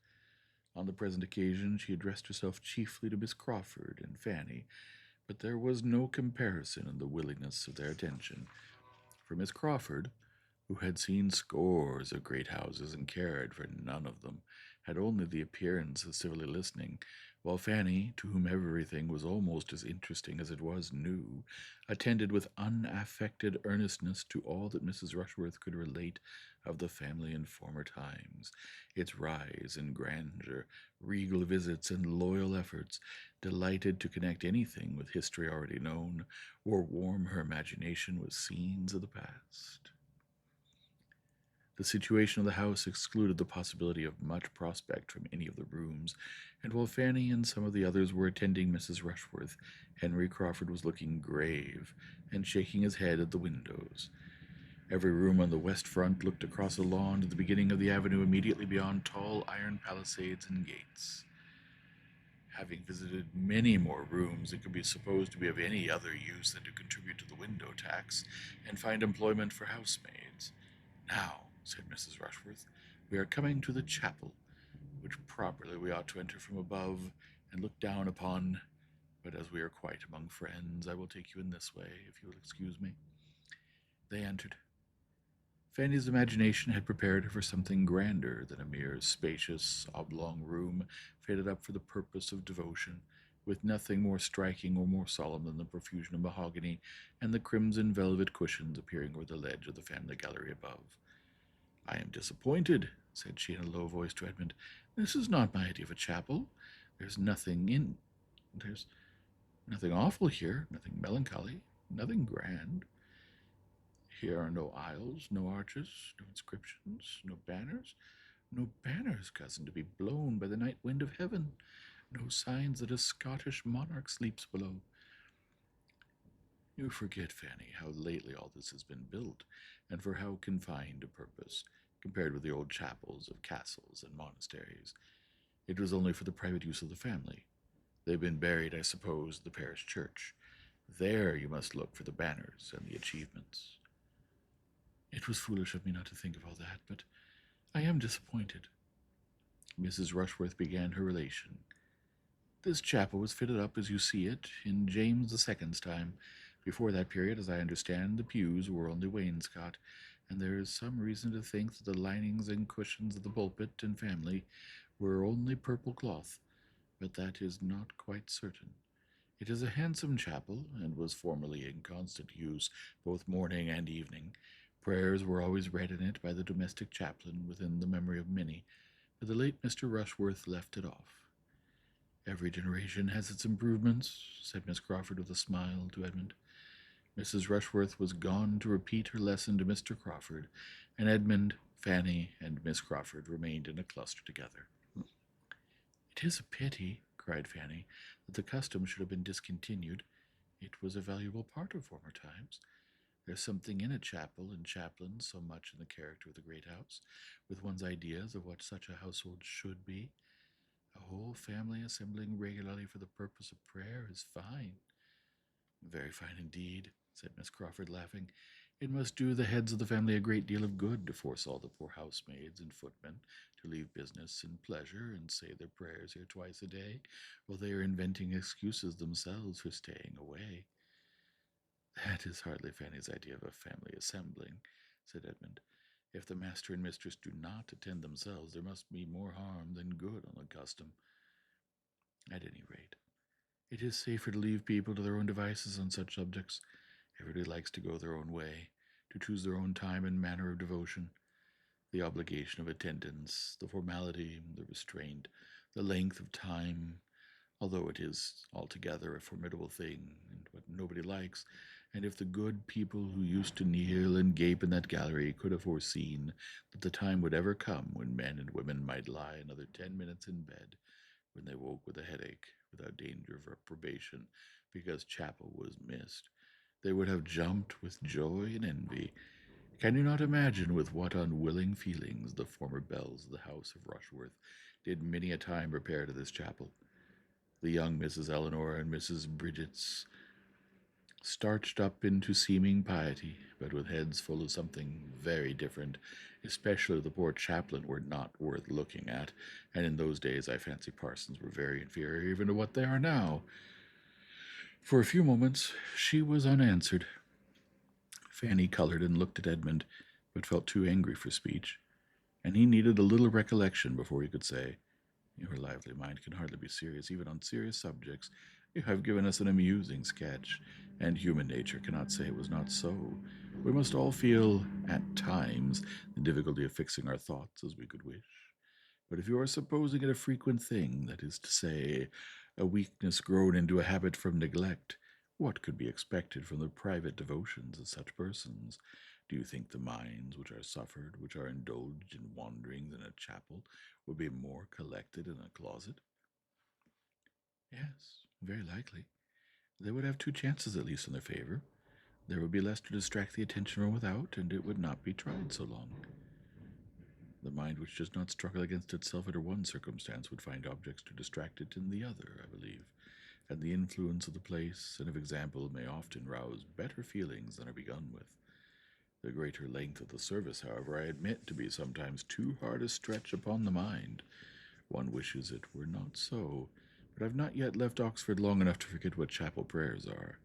On the present occasion she addressed herself chiefly to Miss Crawford and Fanny, but there was no comparison in the willingness of their attention, for Miss Crawford, who had seen scores of great houses and cared for none of them, had only the appearance of civilly listening, while Fanny, to whom everything was almost as interesting as it was new, attended with unaffected earnestness to all that Mrs. Rushworth could relate of the family in former times, its rise and grandeur, regal visits and loyal efforts, delighted to connect anything with history already known, or warm her imagination with scenes of the past. The situation of the house excluded the possibility of much prospect from any of the rooms, and while Fanny and some of the others were attending Mrs. Rushworth, Henry Crawford was looking grave and shaking his head at the windows. Every room on the west front looked across a lawn to the beginning of the avenue immediately beyond tall iron palisades and gates. Having visited many more rooms than could be supposed to be of any other use than to contribute to the window tax and find employment for housemaids. Now, said Mrs. Rushworth, we are coming to the chapel, which properly we ought to enter from above and look down upon, but as we are quite among friends, I will take you in this way, if you will excuse me. They entered. Fanny's imagination had prepared her for something grander than a mere spacious, oblong room fitted up for the purpose of devotion, with nothing more striking or more solemn than the profusion of mahogany and the crimson velvet cushions appearing over the ledge of the family gallery above. I am disappointed, said she in a low voice to Edmund. This is not my idea of a chapel. There's nothing awful here, nothing melancholy, nothing grand. Here are no aisles, no arches, no inscriptions, no banners, cousin, to be blown by the night wind of heaven, no signs that a Scottish monarch sleeps below. You forget, Fanny, how lately all this has been built, and for how confined a purpose, compared with the old chapels of castles and monasteries. It was only for the private use of the family. They've been buried, I suppose, in the parish church. There you must look for the banners and the achievements. It was foolish of me not to think of all that, but I am disappointed. Mrs. Rushworth began her relation. This chapel was fitted up as you see it in James II's time. Before that period, as I understand, the pews were only wainscot, and there is some reason to think that the linings and cushions of the pulpit and family were only purple cloth, but that is not quite certain. It is a handsome chapel, and was formerly in constant use, both morning and evening. Prayers were always read in it by the domestic chaplain within the memory of many, but the late Mr. Rushworth left it off. Every generation has its improvements, said Miss Crawford with a smile to Edmund. Mrs. Rushworth was gone to repeat her lesson to Mr. Crawford, and Edmund, Fanny and Miss Crawford remained in a cluster together. "It is a pity," cried Fanny, "that the custom should have been discontinued. It was a valuable part of former times. There's something in a chapel and chaplains, so much in the character of the great house, with one's ideas of what such a household should be. A whole family assembling regularly for the purpose of prayer is fine." "Very fine indeed," said Miss Crawford, laughing. "It must do the heads of the family a great deal of good to force all the poor housemaids and footmen to leave business and pleasure and say their prayers here twice a day, while they are inventing excuses themselves for staying away." "That is hardly Fanny's idea of a family assembling," said Edmund. "If the master and mistress do not attend themselves, there must be more harm than good on the custom. At any rate, it is safer to leave people to their own devices on such subjects. Everybody likes to go their own way, to choose their own time and manner of devotion. The obligation of attendance, the formality, the restraint, the length of time, although it is altogether a formidable thing, and what nobody likes, and if the good people who used to kneel and gape in that gallery could have foreseen that the time would ever come when men and women might lie another 10 minutes in bed, when they woke with a headache, without danger of reprobation, because chapel was missed, they would have jumped with joy and envy. Can you not imagine with what unwilling feelings the former belles of the house of Rushworth did many a time repair to this chapel? The young Mrs. Eleanor and Mrs. Bridget's, starched up into seeming piety, but with heads full of something very different, especially the poor chaplain, were not worth looking at, and in those days I fancy parsons were very inferior even to what they are now. For a few moments she was unanswered. Fanny colored and looked at Edmund, but felt too angry for speech, and he needed a little recollection before he could say, "Your lively mind can hardly be serious, even on serious subjects. You have given us an amusing sketch, and human nature cannot say it was not so. We must all feel, at times, the difficulty of fixing our thoughts as we could wish. But if you are supposing it a frequent thing, that is to say, a weakness grown into a habit from neglect, what could be expected from the private devotions of such persons? Do you think the minds which are suffered, which are indulged in wanderings in a chapel, would be more collected in a closet?" "Yes, very likely. They would have two chances at least in their favor. There would be less to distract the attention from without, and it would not be tried so long. The mind which does not struggle against itself under one circumstance would find objects to distract it in the other, I believe, and the influence of the place and of example may often rouse better feelings than are begun with. The greater length of the service, however, I admit to be sometimes too hard a stretch upon the mind. One wishes it were not so, but I've not yet left Oxford long enough to forget what chapel prayers are."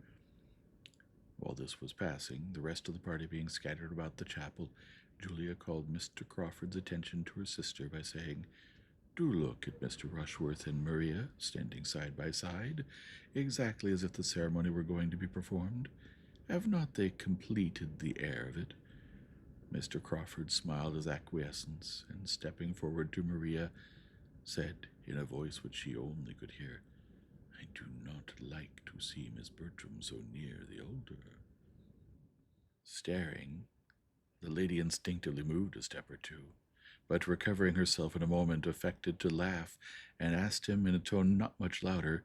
While this was passing, the rest of the party being scattered about the chapel, Julia called Mr. Crawford's attention to her sister by saying, "Do look at Mr. Rushworth and Maria standing side by side, exactly as if the ceremony were going to be performed. Have not they completed the air of it?" Mr. Crawford smiled his acquiescence, and stepping forward to Maria, said, in a voice which she only could hear, "I do not like to see Miss Bertram so near the altar." Staring, the lady instinctively moved a step or two, but recovering herself in a moment, affected to laugh, and asked him in a tone not much louder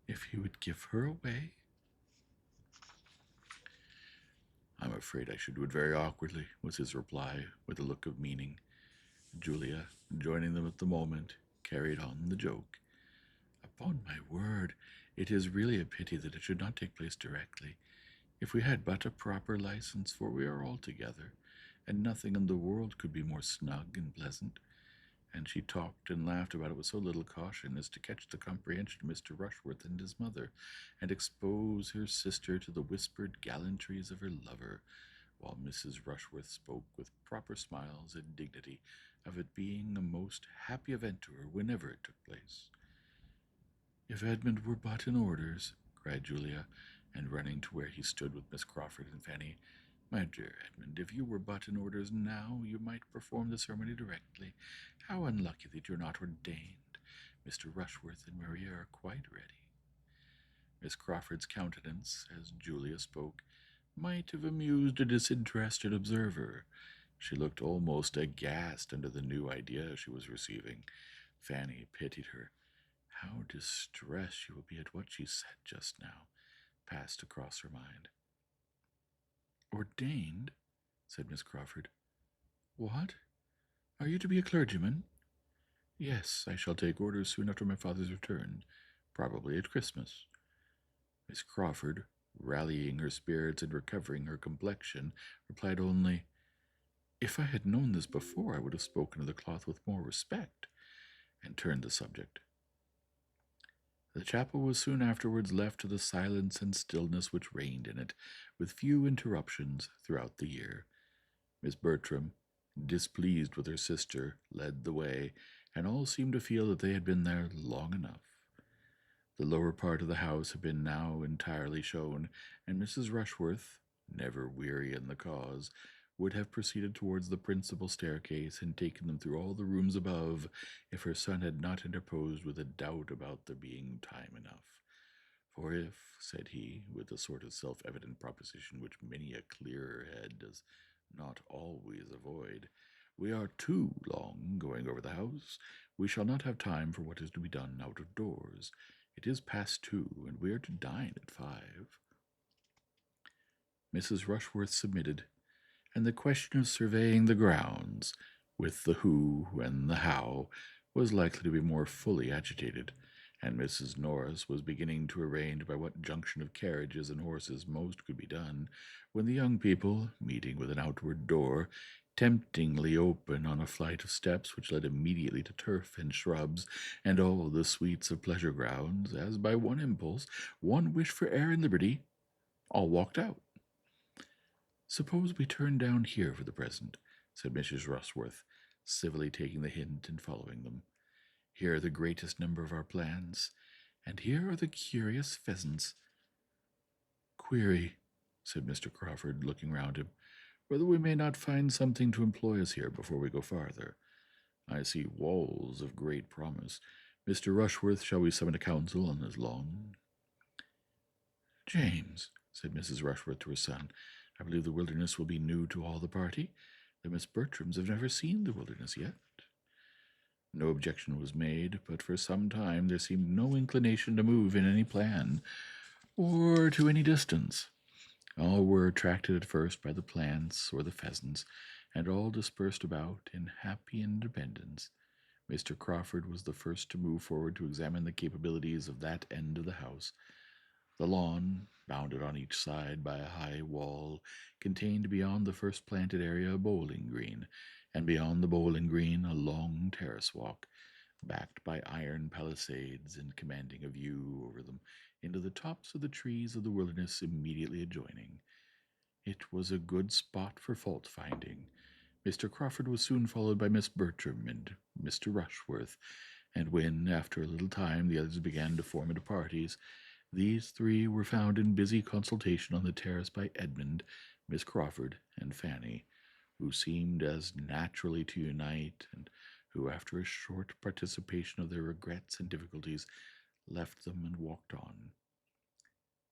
if he would give her away. "I'm afraid I should do it very awkwardly," was his reply, with a look of meaning. Julia, joining them at the moment, carried on the joke. "Upon my word, it is really a pity that it should not take place directly. If we had but a proper license, for we are all together, and nothing in the world could be more snug and pleasant." And she talked and laughed about it with so little caution as to catch the comprehension of Mr. Rushworth and his mother, and expose her sister to the whispered gallantries of her lover, while Mrs. Rushworth spoke with proper smiles and dignity of it being a most happy event to her whenever it took place. "If Edmund were but in orders," cried Julia, and running to where he stood with Miss Crawford and Fanny, "My dear Edmund, if you were but in orders now, you might perform the ceremony directly. How unlucky that you are not ordained! Mr. Rushworth and Maria are quite ready." Miss Crawford's countenance, as Julia spoke, might have amused a disinterested observer, She looked almost aghast under the new idea she was receiving. Fanny pitied her. How distressed she will be at what she said just now, passed across her mind. Ordained? Said Miss Crawford. What? Are you to be a clergyman? Yes, I shall take orders soon after my father's return, probably at Christmas. Miss Crawford, rallying her spirits and recovering her complexion, replied only, If I had known this before, I would have spoken of the cloth with more respect, and turned the subject. The chapel was soon afterwards left to the silence and stillness which reigned in it, with few interruptions throughout the year. Miss Bertram, displeased with her sister, led the way, and all seemed to feel that they had been there long enough. The lower part of the house had been now entirely shown, and Mrs. Rushworth, never weary in the cause, would have proceeded towards the principal staircase and taken them through all the rooms above, if her son had not interposed with a doubt about there being time enough. For if, said he, with a sort of self-evident proposition which many a clearer head does not always avoid, we are too long going over the house, we shall not have time for what is to be done out of doors. It is past 2, and we are to dine at 5. Mrs. Rushworth submitted, and the question of surveying the grounds, with the who and the how, was likely to be more fully agitated, and Mrs. Norris was beginning to arrange by what junction of carriages and horses most could be done, when the young people, meeting with an outward door, temptingly open on a flight of steps which led immediately to turf and shrubs, and all the sweets of pleasure grounds, as by one impulse, one wish for air and liberty, all walked out. Suppose we turn down here for the present, said Mrs. Rushworth, civilly taking the hint and following them. Here are the greatest number of our plants, and here are the curious pheasants. Query, said Mr. Crawford, looking round him, whether we may not find something to employ us here before we go farther. I see walls of great promise. Mr. Rushworth, shall we summon a council on this lawn? James, said Mrs. Rushworth to her son, I believe the wilderness will be new to all the party. The Miss Bertrams have never seen the wilderness yet. No objection was made, but for some time there seemed no inclination to move in any plan, or to any distance. All were attracted at first by the plants or the pheasants, and all dispersed about in happy independence. Mr. Crawford was the first to move forward to examine the capabilities of that end of the house. The lawn, bounded on each side by a high wall, contained beyond the first planted area a bowling green, and beyond the bowling green a long terrace walk, backed by iron palisades and commanding a view over them into the tops of the trees of the wilderness immediately adjoining. It was a good spot for fault-finding. Mr. Crawford was soon followed by Miss Bertram and Mr. Rushworth, and when, after a little time, the others began to form into parties, these 3 were found in busy consultation on the terrace by Edmund, Miss Crawford, and Fanny, who seemed as naturally to unite, and who, after a short participation of their regrets and difficulties, left them and walked on.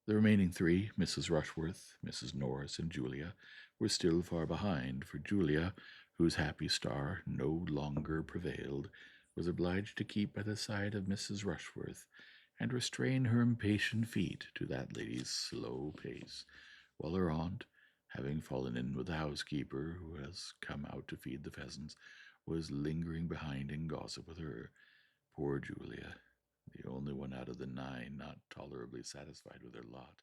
The remaining 3, Mrs. Rushworth, Mrs. Norris, and Julia, were still far behind, for Julia, whose happy star no longer prevailed, was obliged to keep by the side of Mrs. Rushworth, and restrain her impatient feet to that lady's slow pace, while her aunt, having fallen in with the housekeeper, who has come out to feed the pheasants, was lingering behind in gossip with her. Poor Julia, the only one out of the 9 not tolerably satisfied with her lot,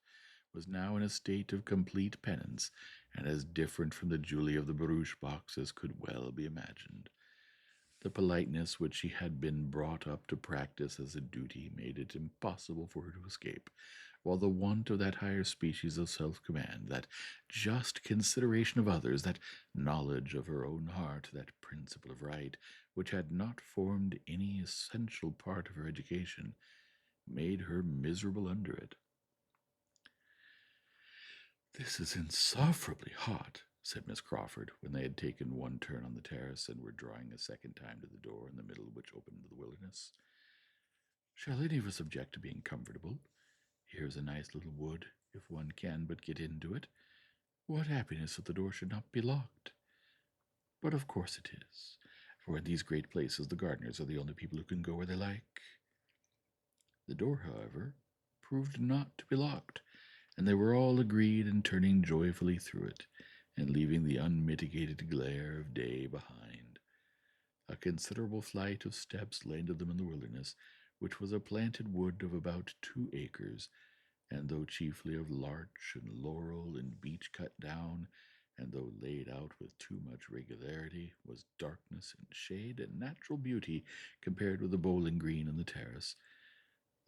was now in a state of complete penance, and as different from the Julia of the barouche box as could well be imagined. The politeness which she had been brought up to practice as a duty made it impossible for her to escape, while the want of that higher species of self-command, that just consideration of others, that knowledge of her own heart, that principle of right, which had not formed any essential part of her education, made her miserable under it. This is insufferably hot, said Miss Crawford, when they had taken one turn on the terrace and were drawing a second time to the door in the middle of which opened the wilderness. Shall any of us object to being comfortable? Here's a nice little wood, if one can but get into it. What happiness if the door should not be locked? But of course it is, for in these great places the gardeners are the only people who can go where they like. The door, however, proved not to be locked, and they were all agreed in turning joyfully through it, and leaving the unmitigated glare of day behind. A considerable flight of steps landed them in the wilderness, which was a planted wood of about 2 acres, and though chiefly of larch and laurel and beech cut down, and though laid out with too much regularity, was darkness and shade and natural beauty compared with the bowling green and the terrace.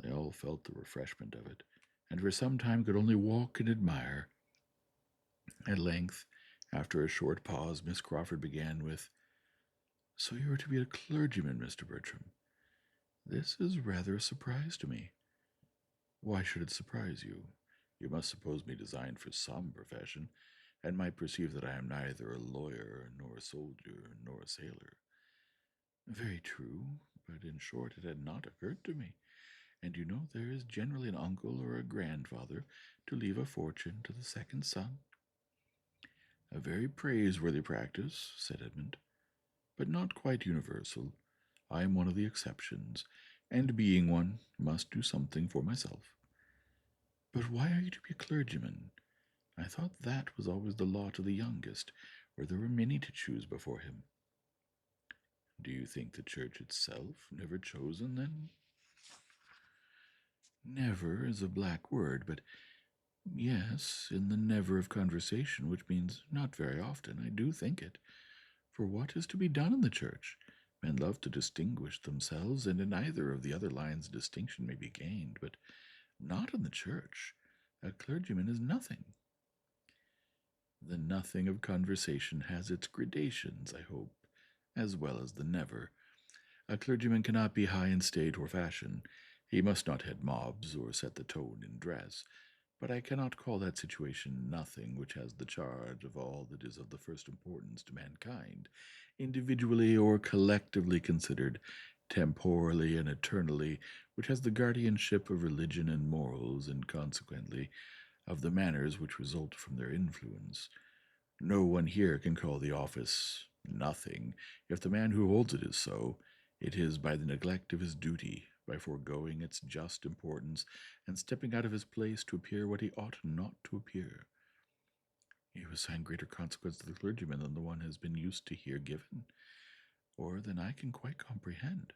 They all felt the refreshment of it, and for some time could only walk and admire. At length, after a short pause, Miss Crawford began with, "So you are to be a clergyman, Mr. Bertram. This is rather a surprise to me." "Why should it surprise you? You must suppose me designed for some profession, and might perceive that I am neither a lawyer, nor a soldier, nor a sailor." "Very true, but in short it had not occurred to me. And you know there is generally an uncle or a grandfather to leave a fortune to the second son." "A very praiseworthy practice," said Edmund, "but not quite universal. I am one of the exceptions, and being one, must do something for myself." "But why are you to be a clergyman? I thought that was always the lot of the youngest, where there were many to choose before him." "Do you think the church itself never chosen, then?" "Never is a black word, but yes, in the never of conversation, which means not very often, I do think it. For what is to be done in the church? Men love to distinguish themselves, and in either of the other lines distinction may be gained, but not in the church. A clergyman is nothing." "The nothing of conversation has its gradations, I hope, as well as the never. A clergyman cannot be high in state or fashion. He must not head mobs or set the tone in dress. But I cannot call that situation nothing which has the charge of all that is of the first importance to mankind, individually or collectively considered, temporally and eternally, which has the guardianship of religion and morals, and consequently of the manners which result from their influence. No one here can call the office nothing. If the man who holds it is so, it is by the neglect of his duty, by foregoing its just importance, and stepping out of his place to appear what he ought not to appear. You assign greater consequence to the clergyman than the one has been used to hear given, or than I can quite comprehend.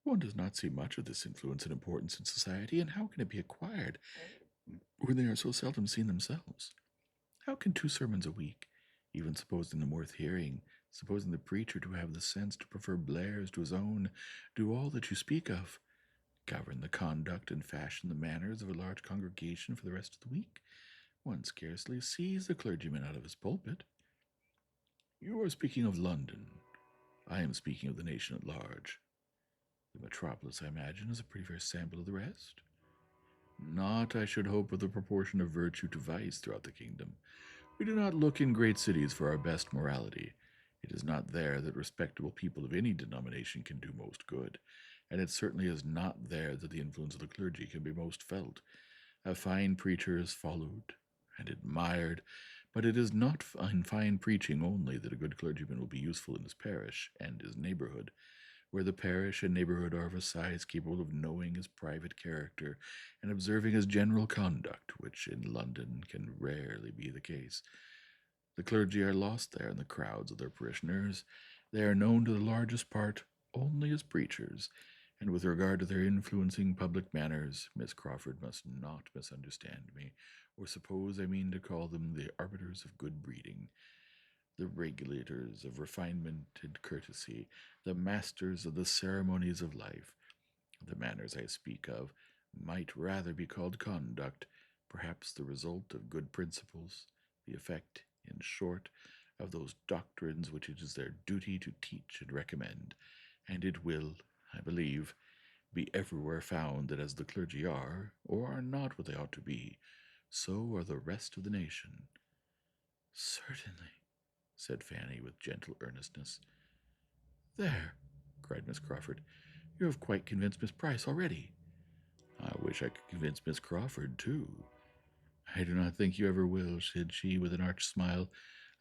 One does not see much of this influence and importance in society, and how can it be acquired when they are so seldom seen themselves? How can 2 sermons a week, even supposing them worth hearing, supposing the preacher to have the sense to prefer Blair's to his own, do all that you speak of, govern the conduct and fashion the manners of a large congregation for the rest of the week? One scarcely sees the clergyman out of his pulpit." "You are speaking of London. I am speaking of the nation at large. The metropolis, I imagine, is a pretty fair sample of the rest." "Not, I should hope, of the proportion of virtue to vice throughout the kingdom. We do not look in great cities for our best morality. It is not there that respectable people of any denomination can do most good, and it certainly is not there that the influence of the clergy can be most felt. A fine preacher is followed and admired, but it is not in fine preaching only that a good clergyman will be useful in his parish and his neighborhood. Where the parish and neighborhood are of a size capable of knowing his private character and observing his general conduct, which in London can rarely be the case. The clergy are lost there in the crowds of their parishioners. They are known to the largest part only as preachers, and with regard to their influencing public manners, Miss Crawford must not misunderstand me, or suppose I mean to call them the arbiters of good breeding, the regulators of refinement and courtesy, the masters of the ceremonies of life. The manners I speak of might rather be called conduct, perhaps the result of good principles, the effect, in short, of those doctrines which it is their duty to teach and recommend, and it will, I believe, be everywhere found that as the clergy are, or are not what they ought to be, so are the rest of the nation." "Certainly," said Fanny with gentle earnestness. "There," cried Miss Crawford, "you have quite convinced Miss Price already." "I wish I could convince Miss Crawford, too." "I do not think you ever will," said she with an arch smile.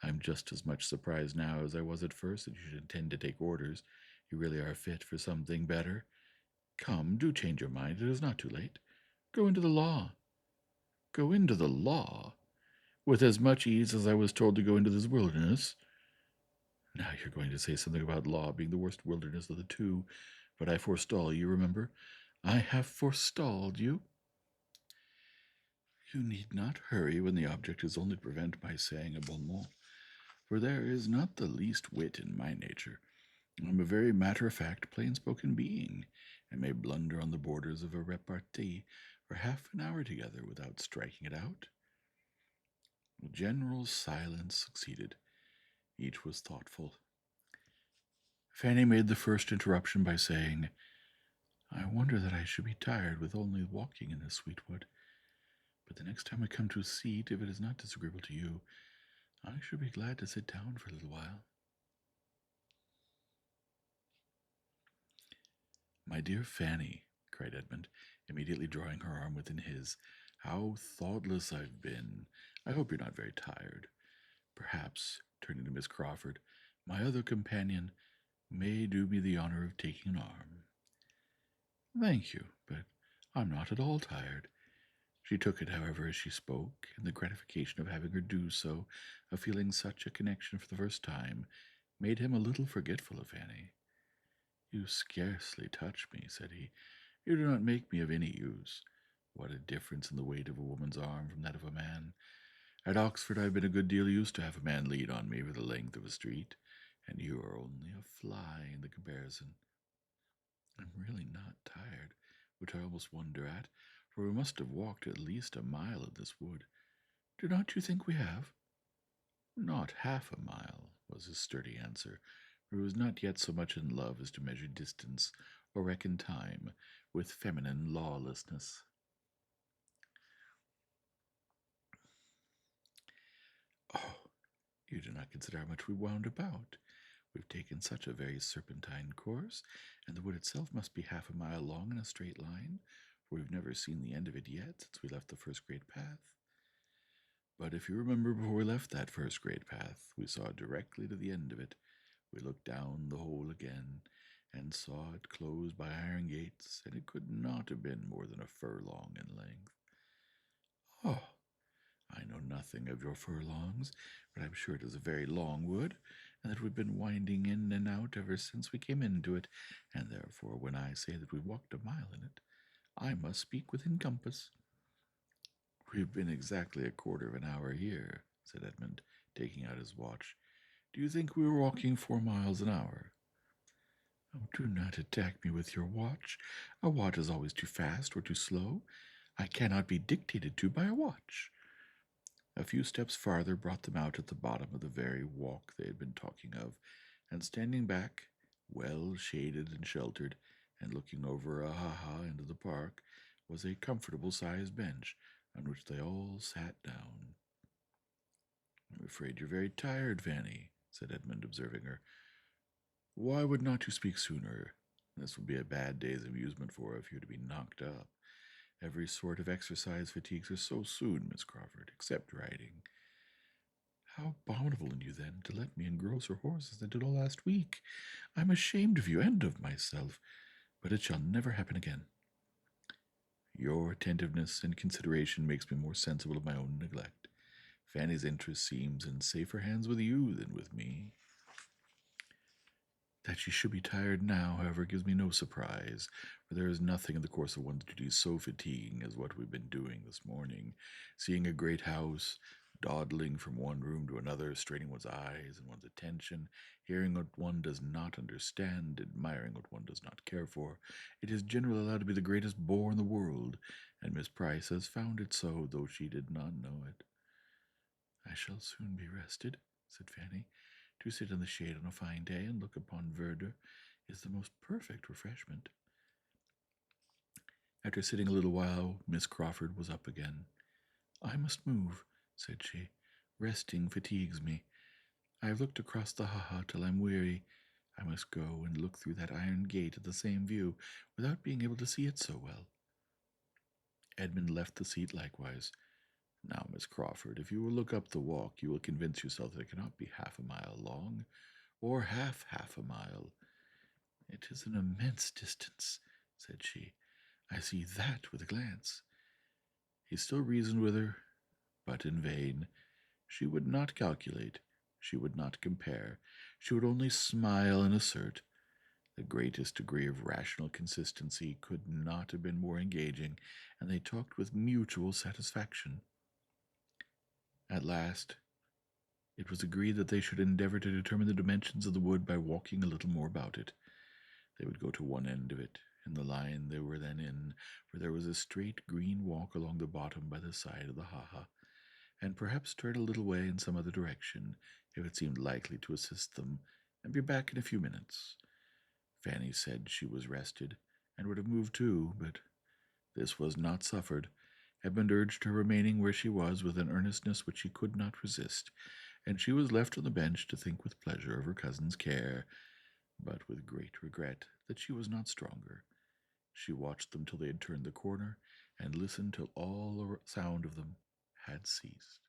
I'm just as much surprised now as I was at first that you should intend to take orders. You really are fit for something better. Come, do change your mind. It is not too late. Go into the law. Go into the law? With as much ease as I was told to go into this wilderness. Now you're going to say something about law being the worst wilderness of the two, but I forestall you, remember? I have forestalled you. You need not hurry when the object is only to prevent my saying a bon mot, for there is not the least wit in my nature. I'm a very matter-of-fact, plain-spoken being, and may blunder on the borders of a repartee for half an hour together without striking it out. A general silence succeeded. Each was thoughtful. Fanny made the first interruption by saying, I wonder that I should be tired with only walking in this sweet wood. But the next time we come to a seat, if it is not disagreeable to you, I should be glad to sit down for a little while. My dear Fanny, cried Edmund, immediately drawing her arm within his, how thoughtless I've been. I hope you're not very tired. Perhaps, turning to Miss Crawford, my other companion may do me the honor of taking an arm. Thank you, but I'm not at all tired. She took it, however, as she spoke, and the gratification of having her do so, of feeling such a connection for the first time, made him a little forgetful of Fanny. You scarcely touch me, said he. You do not make me of any use. What a difference in the weight of a woman's arm from that of a man. At Oxford I have been a good deal used to have a man lean on me for the length of a street, and you are only a fly in the comparison. I'm really not tired, which I almost wonder at, for we must have walked at least a mile in this wood. Do not you think we have? Not half a mile, was his sturdy answer, for he was not yet so much in love as to measure distance or reckon time with feminine lawlessness. Oh, you do not consider how much we wound about. We've taken such a very serpentine course, and the wood itself must be half a mile long in a straight line, for we've never seen the end of it yet since we left the first great path. But if you remember, before we left that first great path, we saw directly to the end of it. We looked down the hole again, and saw it closed by iron gates, and it could not have been more than a furlong in length. Oh, I know nothing of your furlongs, but I'm sure it is a very long wood, and that we've been winding in and out ever since we came into it, and therefore when I say that we walked a mile in it, I must speak within compass. We've been exactly a quarter of an hour here, said Edmund, taking out his watch. Do you think we were walking 4 miles an hour? Oh, do not attack me with your watch. A watch is always too fast or too slow. I cannot be dictated to by a watch. A few steps farther brought them out at the bottom of the very walk they had been talking of, and standing back, well shaded and sheltered, and looking over a ha-ha into the park, was a comfortable-sized bench on which they all sat down. I'm afraid you're very tired, Fanny, said Edmund, observing her. Why would not you speak sooner? This would be a bad day's amusement for her if you were to be knocked up. Every sort of exercise fatigues her so soon, Miss Crawford, except riding. How abominable in you, then, to let me engross her horse as I did all last week. I'm ashamed of you and of myself, but it shall never happen again. Your attentiveness and consideration makes me more sensible of my own neglect. Fanny's interest seems in safer hands with you than with me. That she should be tired now, however, gives me no surprise, for there is nothing in the course of one's duties so fatiguing as what we've been doing this morning, seeing a great house, dawdling from one room to another, straining one's eyes and one's attention, hearing what one does not understand, admiring what one does not care for. It is generally allowed to be the greatest bore in the world, and Miss Price has found it so, though she did not know it. I shall soon be rested, said Fanny. To sit in the shade on a fine day and look upon verdure is the most perfect refreshment. After sitting a little while, Miss Crawford was up again. I must move, said she. Resting fatigues me. I have looked across the ha-ha till I'm weary. I must go and look through that iron gate at the same view, without being able to see it so well. Edmund left the seat likewise. Now, Miss Crawford, if you will look up the walk, you will convince yourself that it cannot be half a mile long, or half a mile. It is an immense distance, said she. I see that with a glance. He still reasoned with her, but in vain. She would not calculate. She would not compare. She would only smile and assert. The greatest degree of rational consistency could not have been more engaging, and they talked with mutual satisfaction. At last, it was agreed that they should endeavor to determine the dimensions of the wood by walking a little more about it. They would go to one end of it, in the line they were then in, for there was a straight green walk along the bottom by the side of the ha-ha, and perhaps turn a little way in some other direction, if it seemed likely to assist them, and be back in a few minutes. Fanny said she was rested, and would have moved too, but this was not suffered. Edmund urged her remaining where she was with an earnestness which she could not resist, and she was left on the bench to think with pleasure of her cousin's care, but with great regret that she was not stronger. She watched them till they had turned the corner, and listened till all sound of them had ceased.